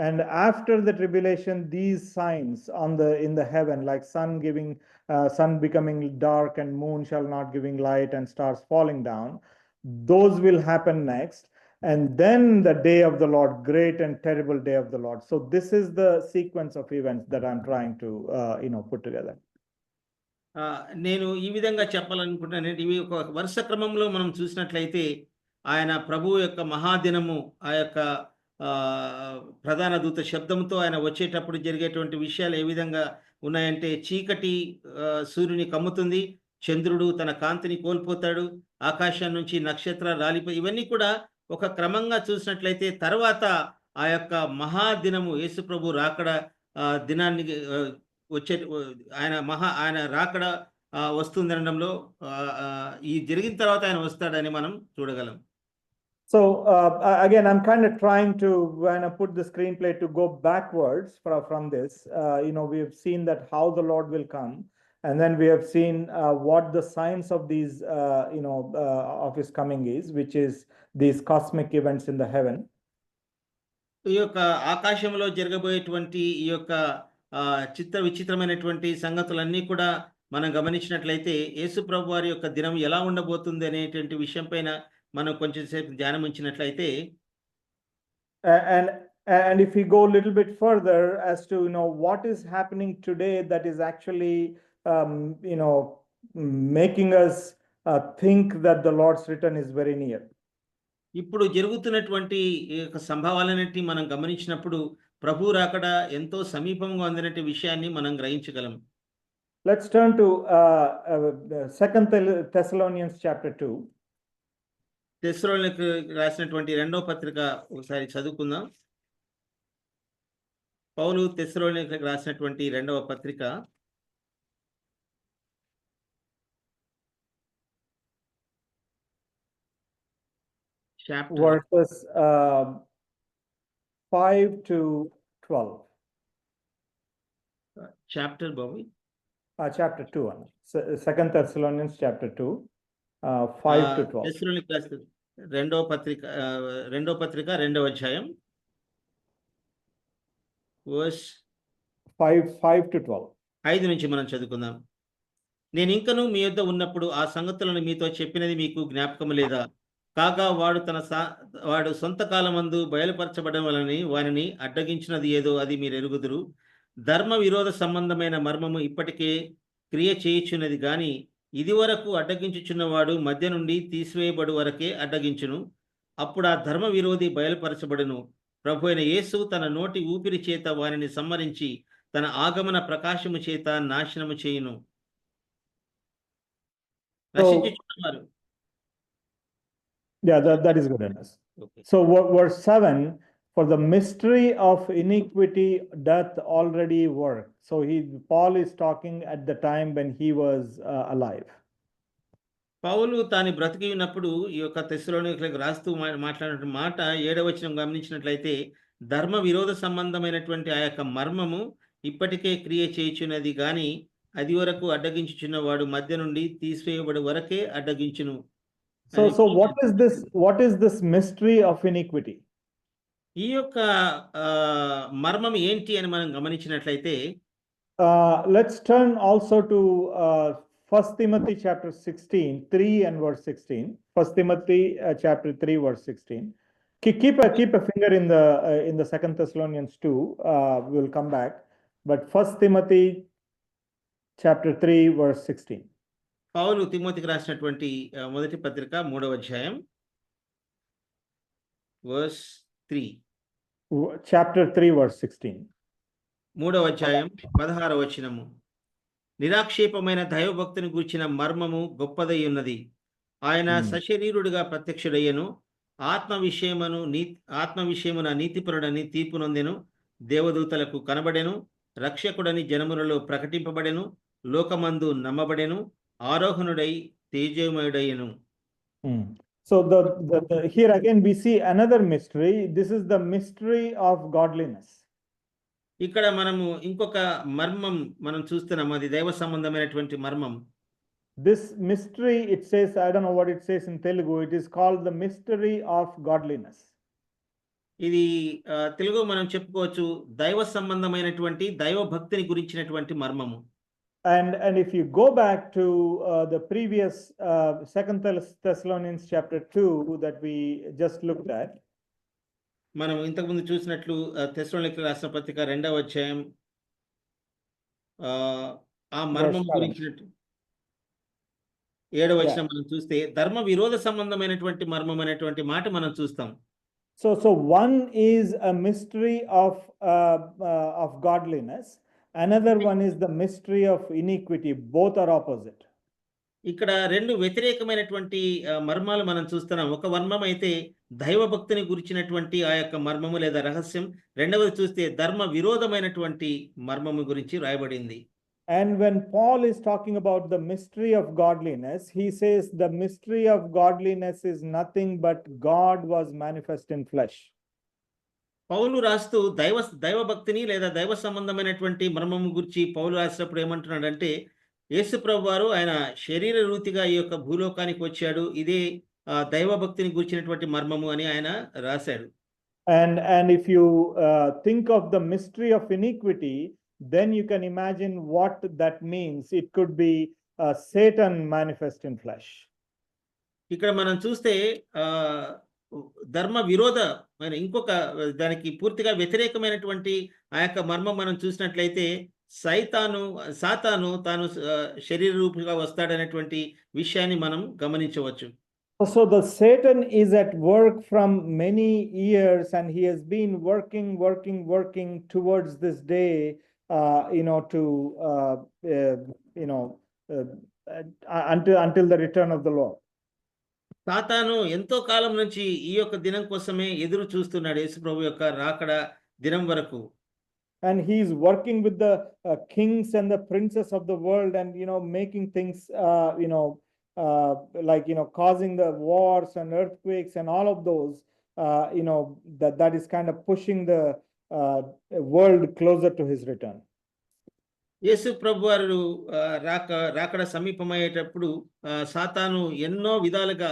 and after the tribulation, these signs in the heaven, like sun becoming dark and moon shall not giving light and stars falling down, those will happen next. And then the day of the Lord, great and terrible day of the Lord. So this is the sequence of events that I'm trying to put together. నేను ఈ విధంగా చెప్పాలనుకుంటున్నాను. ఇవి ఒక వరుస క్రమంలో మనం చూసినట్లయితే ఆయన ప్రభువు యొక్క మహాదినము, ఆ యొక్క ప్రధాన దూత శబ్దంతో ఆయన వచ్చేటప్పుడు జరిగేటువంటి విషయాలు ఏ విధంగా ఉన్నాయంటే, చీకటి సూర్యుని కమ్ముతుంది, చంద్రుడు తన కాంతిని కోల్పోతాడు, ఆకాశం నుంచి నక్షత్రాలు రాలిపోయి, ఇవన్నీ కూడా ఒక క్రమంగా చూసినట్లయితే తర్వాత ఆ యొక్క మహాదినము యేసు ప్రభు రాకడ దినాన్ని వచ్చే ఆయన రాకడ వస్తుందనడంలో ఈ జరిగిన తర్వాత ఆయన వస్తాడని మనం చూడగలం. So again, I'm kind of trying to, when I put the screenplay, to go backwards from this. We have seen that how the Lord will come, and then we have seen what the signs of these, of his coming is, which is these cosmic events in the heaven. ఈ యొక్క ఆకాశంలో జరగబోయేటువంటి ఈ యొక్క విచిత్రమైనటువంటి సంగతులన్నీ కూడా మనం గమనించినట్లయితే, యేసు ప్రభు వారి యొక్క దినం ఎలా ఉండబోతుంది అనేటువంటి విషయం పైన మనం కొంచెం సేపు ధ్యానం ఉంచినట్లయితే, and if we go a little bit further as to what is happening today that is actually making us think that the Lord's return is very near. ఇప్పుడు జరుగుతున్నటువంటి ఈ యొక్క సంభవాలన్నిటిని మనం గమనించినప్పుడు ప్రభు రాకడ ఎంతో సమీపంగా ఉందనే విషయాన్ని మనం గ్రహించగలం. Let's turn to 2 Thessalonians chapter 2. తెస్సలోనికీయులకు రాసినటువంటి రెండవ పత్రిక ఒకసారి చదువుకుందాం. పౌలు తెస్సలోనికీయులకు రాసినటువంటి రెండవ పత్రిక verses 5 to 12. Chapter Babu Chapter 2. 2 Thessalonians chapter 2, 5 to 12. తెస్సలోనికీయులకు రాసిన రెండవ పత్రిక రెండవ అధ్యాయం వర్స్ 5 to 12. 5 నుంచి మనం చదువుకుందాం. నేను ఇంకను మీ యొద్ద ఉన్నప్పుడు ఆ సంగతులను మీతో చెప్పినది మీకు జ్ఞాపకం లేదా? కాగా వాడు సొంత కాలమందు బయలుపరచబడవలని వారిని అడ్డగించినది ఏదో అది మీరు ఎరుగుదురు. ధర్మ విరోధ సంబంధమైన మర్మము ఇప్పటికే క్రియ చేయుచున్నది గాని, ఇది వరకు అడ్డగించుచున్నవాడు మధ్య నుండి తీసివేయబడు వరకే అడ్డగించును. అప్పుడు ఆ ధర్మ విరోధి బయలుపరచబడును. ప్రభు అయిన యేసు తన నోటి ఊపిరి చేత వారిని సంహరించి తన ఆగమన ప్రకాశము చేత నాశనము చేయును. నశించుచున్నవారు. Yeah, that is good enough. Okay. So verse 7, for the mystery of iniquity doth already work. So Paul is talking at the time when he was alive. పౌలు తాను బ్రతికి ఉన్నప్పుడు ఈ యొక్క తెస్సలోనికీయులకు రాస్తూ మాట్లాడిన మాట 7వ వచనం గమనించినట్లయితే, ధర్మ విరోధ సంబంధమైనటువంటి ఆ యొక్క మర్మము ఇప్పటికే క్రియ చేయుచున్నది గాని, అది వరకు అడ్డగించుచున్నవాడు మధ్య నుండి తీసివేయబడు వరకే అడ్డగించును. So what is this mystery of iniquity? ఈ యొక్క మర్మం ఏంటి అని మనం గమనించినట్లయితే, let's turn also to 1 Timothy chapter 16, 3 and verse 16. 1 Timothy chapter 3 verse 16. Keep a finger in the 2 Thessalonians 2. We'll come back. But 1 Timothy chapter 3 verse 16. పౌలు తిమోతికి రాసినటువంటి మొదటి పత్రిక 3వ అధ్యాయం వర్స్ 3. Chapter 3 verse 16. 3వ అధ్యాయం 16వ వచనము. నిరాక్షేపమైన దైవభక్తిని గూర్చిన మర్మము గొప్పదై ఉన్నది. ఆయన సశరీరుడిగా ప్రత్యక్షుడయ్యను, ఆత్మ విషయమున నీతిపరుడని తీర్పు నొందెను, దేవదూతలకు కనబడెను, రక్షకుడని జనములలో ప్రకటింపబడెను, లోకమందు నమ్మబడెను, ఆరోహణుడై తేజోమయుడయ్యను. So here again we see another mystery. This is the mystery of godliness. ఇక్కడ మనము ఇంకొక మర్మం మనం చూస్తున్నాం, అది దైవ సంబంధమైనటువంటి మర్మం. This mystery, it says, I don't know what it says in Telugu, it is called the mystery of godliness. ఇది తెలుగు మనం చెప్పుకోవచ్చు దైవ సంబంధమైనటువంటి దైవ భక్తిని గురించినటువంటి మర్మము. And if you go back to the previous 2 Thessalonians chapter 2 that we just looked at, మనం ఇంతకుముందు చూసినట్లు తెస్సలోనికీయులకు రాసిన పత్రిక 2వ అధ్యాయం ఆ మర్మం గురించినట్టు 7వ వచనం మనం చూస్తే ధర్మ విరోధ సంబంధమైనటువంటి మర్మం అనేటువంటి మాట మనం చూస్తాం. So one is a mystery of godliness. Another one is the mystery of iniquity. Both are opposite. ఇక్కడ రెండు వ్యతిరేకమైనటువంటి మర్మాలు మనం చూస్తున్నాం. ఒక మర్మం అయితే దైవ భక్తిని గురించినటువంటి ఆ యొక్క మర్మము లేదా రహస్యం, రెండవది చూస్తే ధర్మ విరోధమైనటువంటి మర్మము గురించి రాయబడింది. And when Paul is talking about the mystery of godliness, he says the mystery of godliness is nothing but God was manifest in flesh. పౌలు రాస్తూ దైవ భక్తిని లేదా దైవ సంబంధమైనటువంటి మర్మము గురించి పౌలు రాసినప్పుడు ఏమంటున్నాడంటే, యేసు ప్రభువారు ఆయన శరీర రీతిగా ఈ యొక్క భూలోకానికి వచ్చాడు, ఇదే దైవ భక్తిని గురించినటువంటి మర్మము అని ఆయన రాశాడు. And if you think of the mystery of iniquity, then you can imagine what that means. It could be Satan manifest in flesh. ఇక్కడ మనం చూస్తే ధర్మ విరోధ ఇంకొక దానికి పూర్తిగా వ్యతిరేకమైనటువంటి ఆ యొక్క మర్మం మనం చూసినట్లయితే సాతాను తాను శరీర రూపంగా వస్తాడనేటువంటి విషయాన్ని మనం గమనించవచ్చు. So the Satan is at work from many years, and he has been working towards this day, until the return of the Lord. సాతాను ఎంతో కాలం నుంచి ఈ యొక్క దినం కోసమే ఎదురు చూస్తున్నాడు, యేసు ప్రభు యొక్క రాకడ దినం వరకు. And he is working with the kings and the princes of the world, and making things causing the wars and earthquakes and all of those, that is kind of pushing the world closer to his return. యేసు ప్రభు వారు రాకడ సమీపమయ్యేటప్పుడు సాతాను ఎన్నో విధాలుగా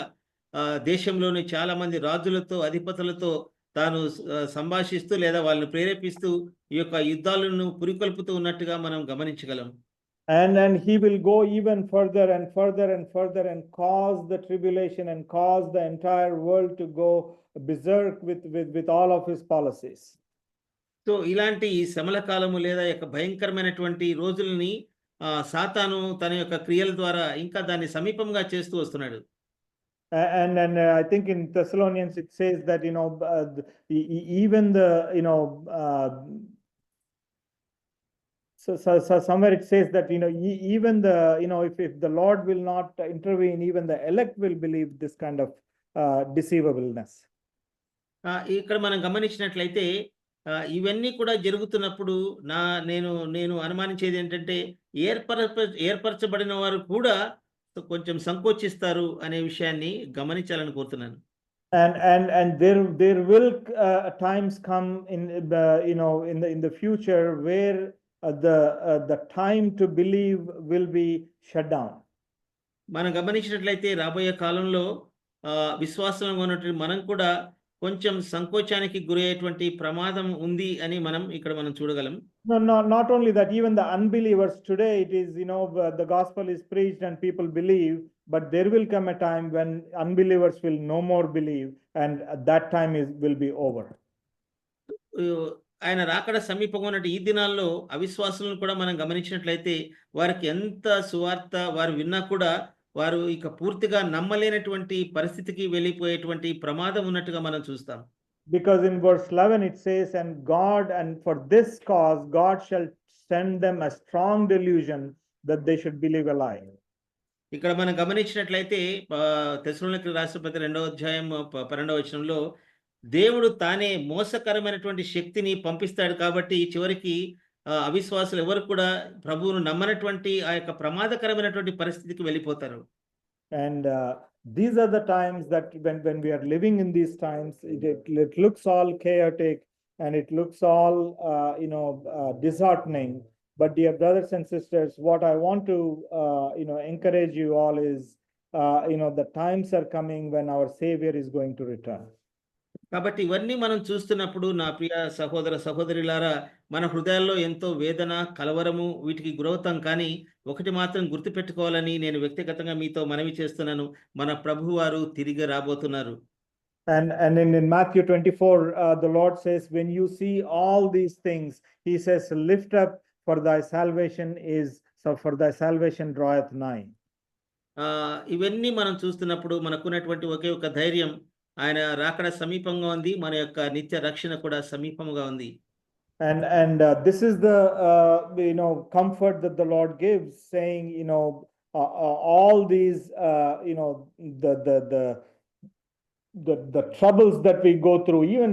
దేశంలోని చాలా మంది రాజులతో అధిపతులతో తాను సంభాషిస్తూ లేదా వాళ్ళని ప్రేరేపిస్తూ ఈ యొక్క యుద్ధాలను పురికొల్పుతూ ఉన్నట్టుగా మనం గమనించగలం. And he will go even further and further and further and cause the tribulation and cause the entire world to go berserk with all of his policies. So ఇలాంటి శ్రమల కాలము లేదా యొక్క భయంకరమైనటువంటి రోజులని సాతాను తన యొక్క క్రియల ద్వారా ఇంకా దాన్ని సమీపంగా చేస్తూ వస్తున్నాడు. And I think in Thessalonians it says that even the so somewhere it says that even the if the Lord will not intervene, even the elect will believe this kind of deceivableness. ఇక్కడ మనం గమనించినట్లయితే ఇవన్నీ కూడా జరుగుతున్నప్పుడు నేను అనుమానించేది ఏంటంటే ఏర్పరచబడిన వారు కూడా కొంచెం సంకోచిస్తారు అనే విషయాన్ని గమనించాలని కోరుతున్నాను. And there will times come in the future where the time to believe will be shut down. మనం గమనించినట్లయితే రాబోయే కాలంలో విశ్వాసంగా ఉన్నటువంటి మనం కూడా కొంచెం సంకోచానికి గురయ్యేటువంటి ప్రమాదం ఉంది అని మనం చూడగలం. No, not only that, even the unbelievers today, it is, the gospel is preached and people believe, but there will come a time when unbelievers will no more believe, and that time will be over. ఆయన రాకడ సమీపంగా ఉన్నట్టు ఈ దినాల్లో అవిశ్వాసులను కూడా మనం గమనించినట్లయితే వారికి ఎంత సువార్త వారు విన్నా కూడా వారు ఇక పూర్తిగా నమ్మలేనటువంటి పరిస్థితికి వెళ్ళిపోయేటువంటి ప్రమాదం ఉన్నట్టుగా మనం చూస్తాం. Because in verse 11 it says, and for this cause God shall send them a strong delusion that they should believe a lie. ఇక్కడ మనం గమనించినట్లయితే తెస్సలోనికీయులకు రాసిన పత్రిక 2వ అధ్యాయం 12వ వచనంలో దేవుడు తానే మోసకరమైనటువంటి శక్తిని పంపిస్తాడు కాబట్టి చివరికి అవిశ్వాసులు ఎవరు కూడా ప్రభువును నమ్మనటువంటి ఆ యొక్క ప్రమాదకరమైనటువంటి పరిస్థితికి వెళ్ళిపోతారు. And these are the times that when we are living in these times, it looks all chaotic and it looks all disheartening. But dear brothers and sisters, what I want to encourage you all is the times are coming when our Savior is going to return. కాబట్టి ఇవన్నీ మనం చూస్తున్నప్పుడు నా ప్రియ సహోదర సహోదరులారా, మన హృదయాల్లో ఎంతో వేదన, కలవరము వీటికి గురవుతాం. కానీ ఒకటి మాత్రం గుర్తుపెట్టుకోవాలని నేను వ్యక్తిగతంగా మీతో మనవి చేస్తున్నాను, మన ప్రభువారు తిరిగి రాబోతున్నారు. And in Matthew 24, the Lord says, when you see all these things, he says, lift up, for thy salvation draweth nigh. ఇవన్నీ మనం చూస్తున్నప్పుడు మనకున్నటువంటి ఒకే ఒక ధైర్యం, ఆయన రాకడ సమీపంగా ఉంది, మన యొక్క నిత్య రక్షణ కూడా సమీపంగా ఉంది. And this is the comfort that the Lord gives, saying all these the troubles that we go through, even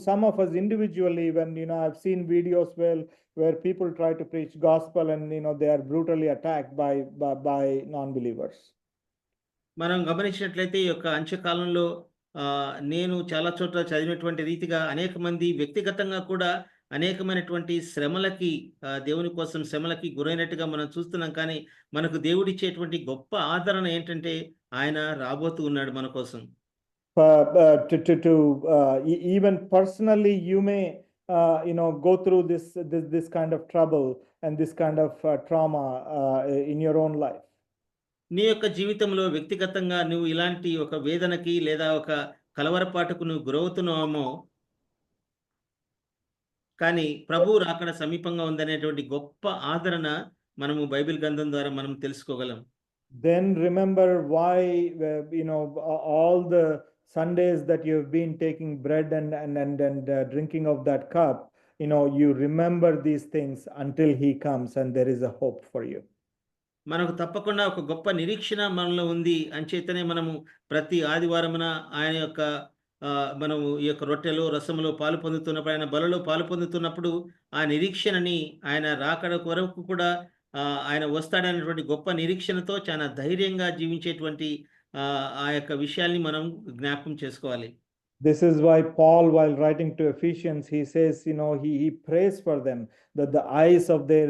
some of us individually, when I've seen videos where people try to preach gospel and they are brutally attacked by non-believers. మనం గమనించినట్లయితే ఈ యొక్క అంత్యకాలంలో నేను చాలా చోట్ల చదివినటువంటి రీతిగా అనేక మంది వ్యక్తిగతంగా కూడా అనేకమైనటువంటి శ్రమలకి దేవుని కోసం శ్రమలకి గురైనట్టుగా మనం చూస్తున్నాం. కానీ మనకు దేవుడిచ్చేటువంటి గొప్ప ఆదరణ ఏంటంటే ఆయన రాబోతూ ఉన్నాడు మన కోసం. Even personally, you may go through this kind of trouble and this kind of trauma in your own life. నీ యొక్క జీవితంలో వ్యక్తిగతంగా నువ్వు ఇలాంటి ఒక వేదనకి లేదా ఒక కలవరపాటుకు నువ్వు గురవుతున్నావేమో, కానీ ప్రభు రాకడ సమీపంగా ఉందనేటువంటి గొప్ప ఆదరణ మనము బైబిల్ గ్రంథం ద్వారా మనం తెలుసుకోగలం. Then remember why all the Sundays that you have been taking bread and drinking of that cup, you remember these things until he comes and there is a hope for you. మనకు తప్పకుండా ఒక గొప్ప నిరీక్షణ మనలో ఉంది. అంచేతనే మనము ప్రతి ఆదివారమున ఆయన యొక్క మనము ఈ యొక్క రొట్టెలో రసములో పాలు పొందుతున్నప్పుడు, ఆయన బలలో పాలు పొందుతున్నప్పుడు ఆ నిరీక్షణని, ఆయన రాకడ వరకు కూడా ఆయన వస్తాడనేటువంటి గొప్ప నిరీక్షణతో చాలా ధైర్యంగా జీవించేటువంటి ఆ యొక్క విషయాల్ని మనం జ్ఞాపకం చేసుకోవాలి. This is why Paul, while writing to Ephesians, he says, he prays for them that the eyes of their,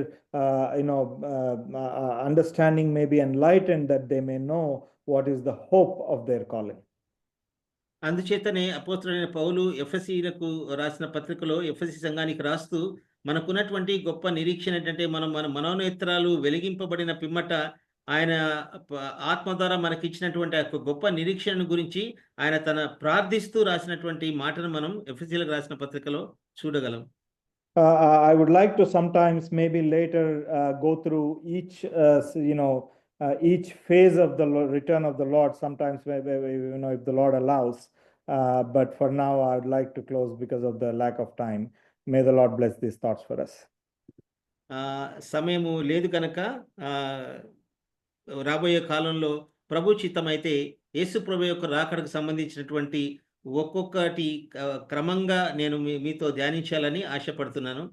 understanding may be enlightened, that they may know what is the hope of their calling. అందుచేతనే అపోస్తలుడైన పౌలు ఎఫెసీయులకు రాసిన పత్రికలో ఎఫెసీ సంఘానికి రాస్తూ మనకున్నటువంటి గొప్ప నిరీక్షణ ఏంటంటే మన మనోనేత్రాలు వెలిగింపబడిన పిమ్మట ఆయన ఆత్మ ద్వారా మనకిచ్చినటువంటి ఆ గొప్ప నిరీక్షణ గురించి ఆయన తన ప్రార్థిస్తూ రాసినటువంటి మాటను మనం ఎఫెసీయులకు రాసిన పత్రికలో చూడగలం. I would like to sometimes maybe later go through each phase of the return of the Lord, sometimes if the Lord allows, but for now I would like to close because of the lack of time. May the Lord bless these thoughts for us. సమయము లేదు కనుక రాబోయే కాలంలో ప్రభు చిత్తమైతే యేసు ప్రభు యొక్క రాకడకు సంబంధించినటువంటి ఒక్కొక్కటి క్రమంగా నేను మీతో ధ్యానించాలని ఆశపడుతున్నాను.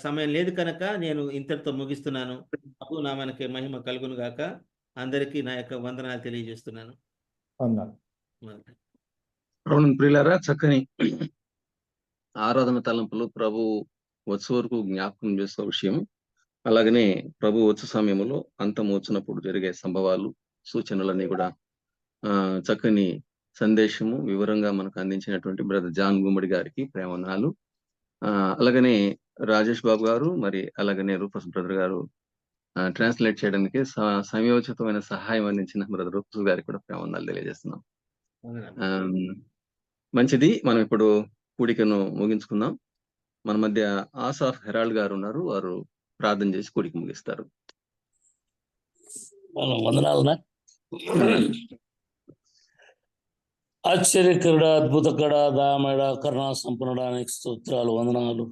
సమయం లేదు కనుక నేను ఇంతటితో ముగిస్తున్నాను. ప్రభు నామానికి మహిమ కలుగును గాక. అందరికీ నా యొక్క వందనాలు తెలియజేస్తున్నాను. ప్రియులారా, చక్కని ఆరాధన తలంపులు ప్రభు వచ్చే వరకు జ్ఞాపకం చేసే విషయం, అలాగనే ప్రభు వచ్చే సమయంలో అంతం వచ్చినప్పుడు జరిగే సంభవాలు, సూచనలన్నీ కూడా చక్కని సందేశము వివరంగా మనకు అందించినటువంటి బ్రదర్ జాన్ గుమ్మడి గారికి ప్రేమవందనాలు. అలాగనే రాజేష్ బాబు గారు, మరి అలాగనే రూపస్ బ్రదర్ గారు ట్రాన్స్లేట్ చేయడానికి సమయోచితమైన సహాయం అందించిన బ్రదర్ రూపస్ గారికి కూడా ప్రేమవందనాలు తెలియజేస్తున్నాం. మంచిది, మనం ఇప్పుడు కూడికను ముగించుకుందాం. మన మధ్య ఆసాఫ్ హెరాల్డ్ గారు ఉన్నారు, వారు ప్రార్థన చేసి కూడిక ముగిస్తారు. వందనాలనా. ఆశ్చర్యకరుడ, అద్భుతకర, దయామేడ, కరుణా సంపన్నడానికి స్తోత్రాలు, వందనాలు.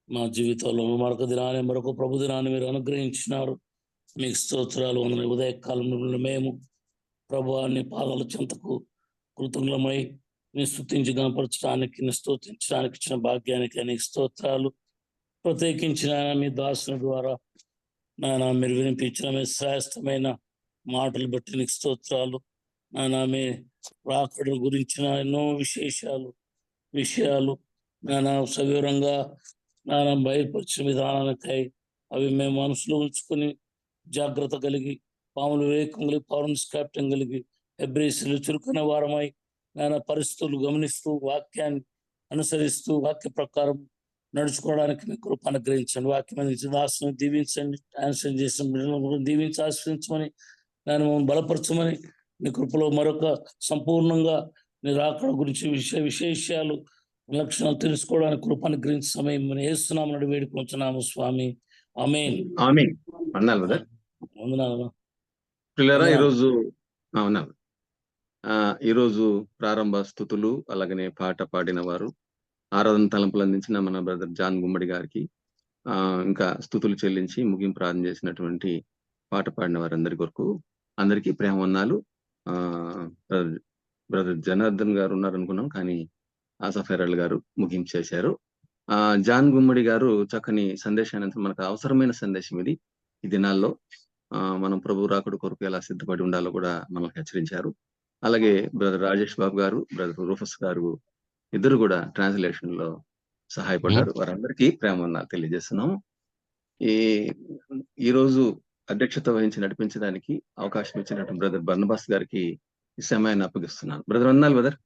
మా జీవితంలో మరొక దినాన్ని, మరొక ప్రభు దినాన్ని మీరు అనుగ్రహించినారు. మీకు స్తోత్రాలు, వందనాలు. ఉదయకాలంలో మేము ప్రభువాన్ని పాదాల చెంతకు కృతజ్ఞమై నీ స్తుతించి గణపరచడానికి, నీ స్తుతించడానికి ఇచ్చిన భాగ్యానికి నీకు స్తోత్రాలు. ప్రత్యేకించిన మీ దాసుని ద్వారా నాయన మీరు వినిపించిన మీ శ్రేష్టమైన మాటలు బట్టి నీకు స్తోత్రాలు. నాయన మీ రాకడ గురించిన ఎన్నో విషయాలు నాయన సవివరంగా నాయన బయలుపరిచిన విధానానికై అవి మేము మనసులో ఉంచుకొని జాగ్రత్త కలిగి, పాములు వేగం కలిగి, పౌరన్స్ క్యాప్టెన్ కలిగి, హెబ్రీసులు చురుకునే వారమై నాయన పరిస్థితులు గమనిస్తూ, వాక్యాన్ని అనుసరిస్తూ, వాక్య ప్రకారం నడుచుకోవడానికి మీ కృప అనుగ్రహించండి. వాక్యం దాసుని దీవించండి, ఆన్సర్ చేసిన బిడ్డలను దీవించి ఆశ్రయించమని, దాన్ని మమ్మల్ని బలపరచమని, మీ కృపలో మరొక సంపూర్ణంగా నీ రాకడ గురించి విశేషాలు లక్షణాలు తెలుసుకోవడానికి కృప అనుగ్రహించే సమయం మనం వేస్తున్నామని వేడుకుంటున్నాము స్వామి. ఆమేన్. ఆమేన్. వందనాలు బ్రదర్. వందనాలు. పిల్లరా, ఈరోజు ప్రారంభ స్తుతులు అలాగనే పాట పాడిన వారు, ఆరాధన తలంపులు అందించిన మన బ్రదర్ జాన్ గుమ్మడి గారికి, ఇంకా స్తుతులు చెల్లించి ముగింపు ప్రార్థన చేసినటువంటి పాట పాడిన వారందరి కొరకు అందరికీ ప్రేమ వందనాలు. బ్రదర్ జనార్దన్ గారు ఉన్నారనుకున్నాం, కానీ ఆసాఫ్ హెరాల్డ్ గారు ముగింపు చేశారు. జాన్ గుమ్మడి గారు చక్కని సందేశాన్ని, మనకు అవసరమైన సందేశం ఇది. ఈ దినాల్లో మనం ప్రభు రాకడ కొరకు ఎలా సిద్ధపడి ఉండాలో కూడా మనకు హెచ్చరించారు. అలాగే బ్రదర్ రాజేష్ బాబు గారు, బ్రదర్ రూఫస్ గారు ఇద్దరు కూడా ట్రాన్స్లేషన్ లో సహాయపడ్డారు. వారందరికీ ప్రేమ వందనాలు తెలియజేస్తున్నాము. ఈ రోజు అధ్యక్షత వహించి నడిపించడానికి అవకాశం ఇచ్చినట్టు బ్రదర్ బర్నబాస్ గారికి ఈ సమయాన్ని అప్పగిస్తున్నాను. బ్రదర్ వందనాలు బ్రదర్.